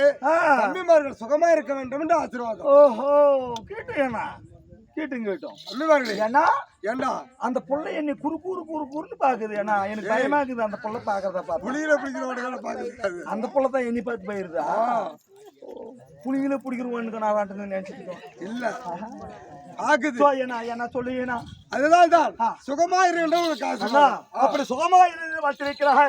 தம்பிமார்கள் சுகமா இருக்க வேண்டும் என்று ஆசீர்வாதம் ஓஹோ கேட்டேனா கேட்டும் அம்மையார்களே ஏன்னா ஏண்டா அந்த புள்ள என்னை குறுன்னு பாக்குது ஏன்னா எனக்கு பயமா இருக்குது அந்த புள்ள பாக்குறத பார்த்து புளியில பிடிக்கிறவங்க பாக்குறது அந்த புள்ள தான் என்னை பார்த்து போயிருதா புளியில பிடிக்கிறவனுக்கு நான் வாட்டுன்னு நினைச்சிருக்கோம் இல்ல ஆகுது என்ன சொல்லு ஏன்னா அதுதான் தான் சுகமா இருக்கின்ற ஒரு காசு அப்படி சுகமா இருந்து வச்சிருக்கிறாய்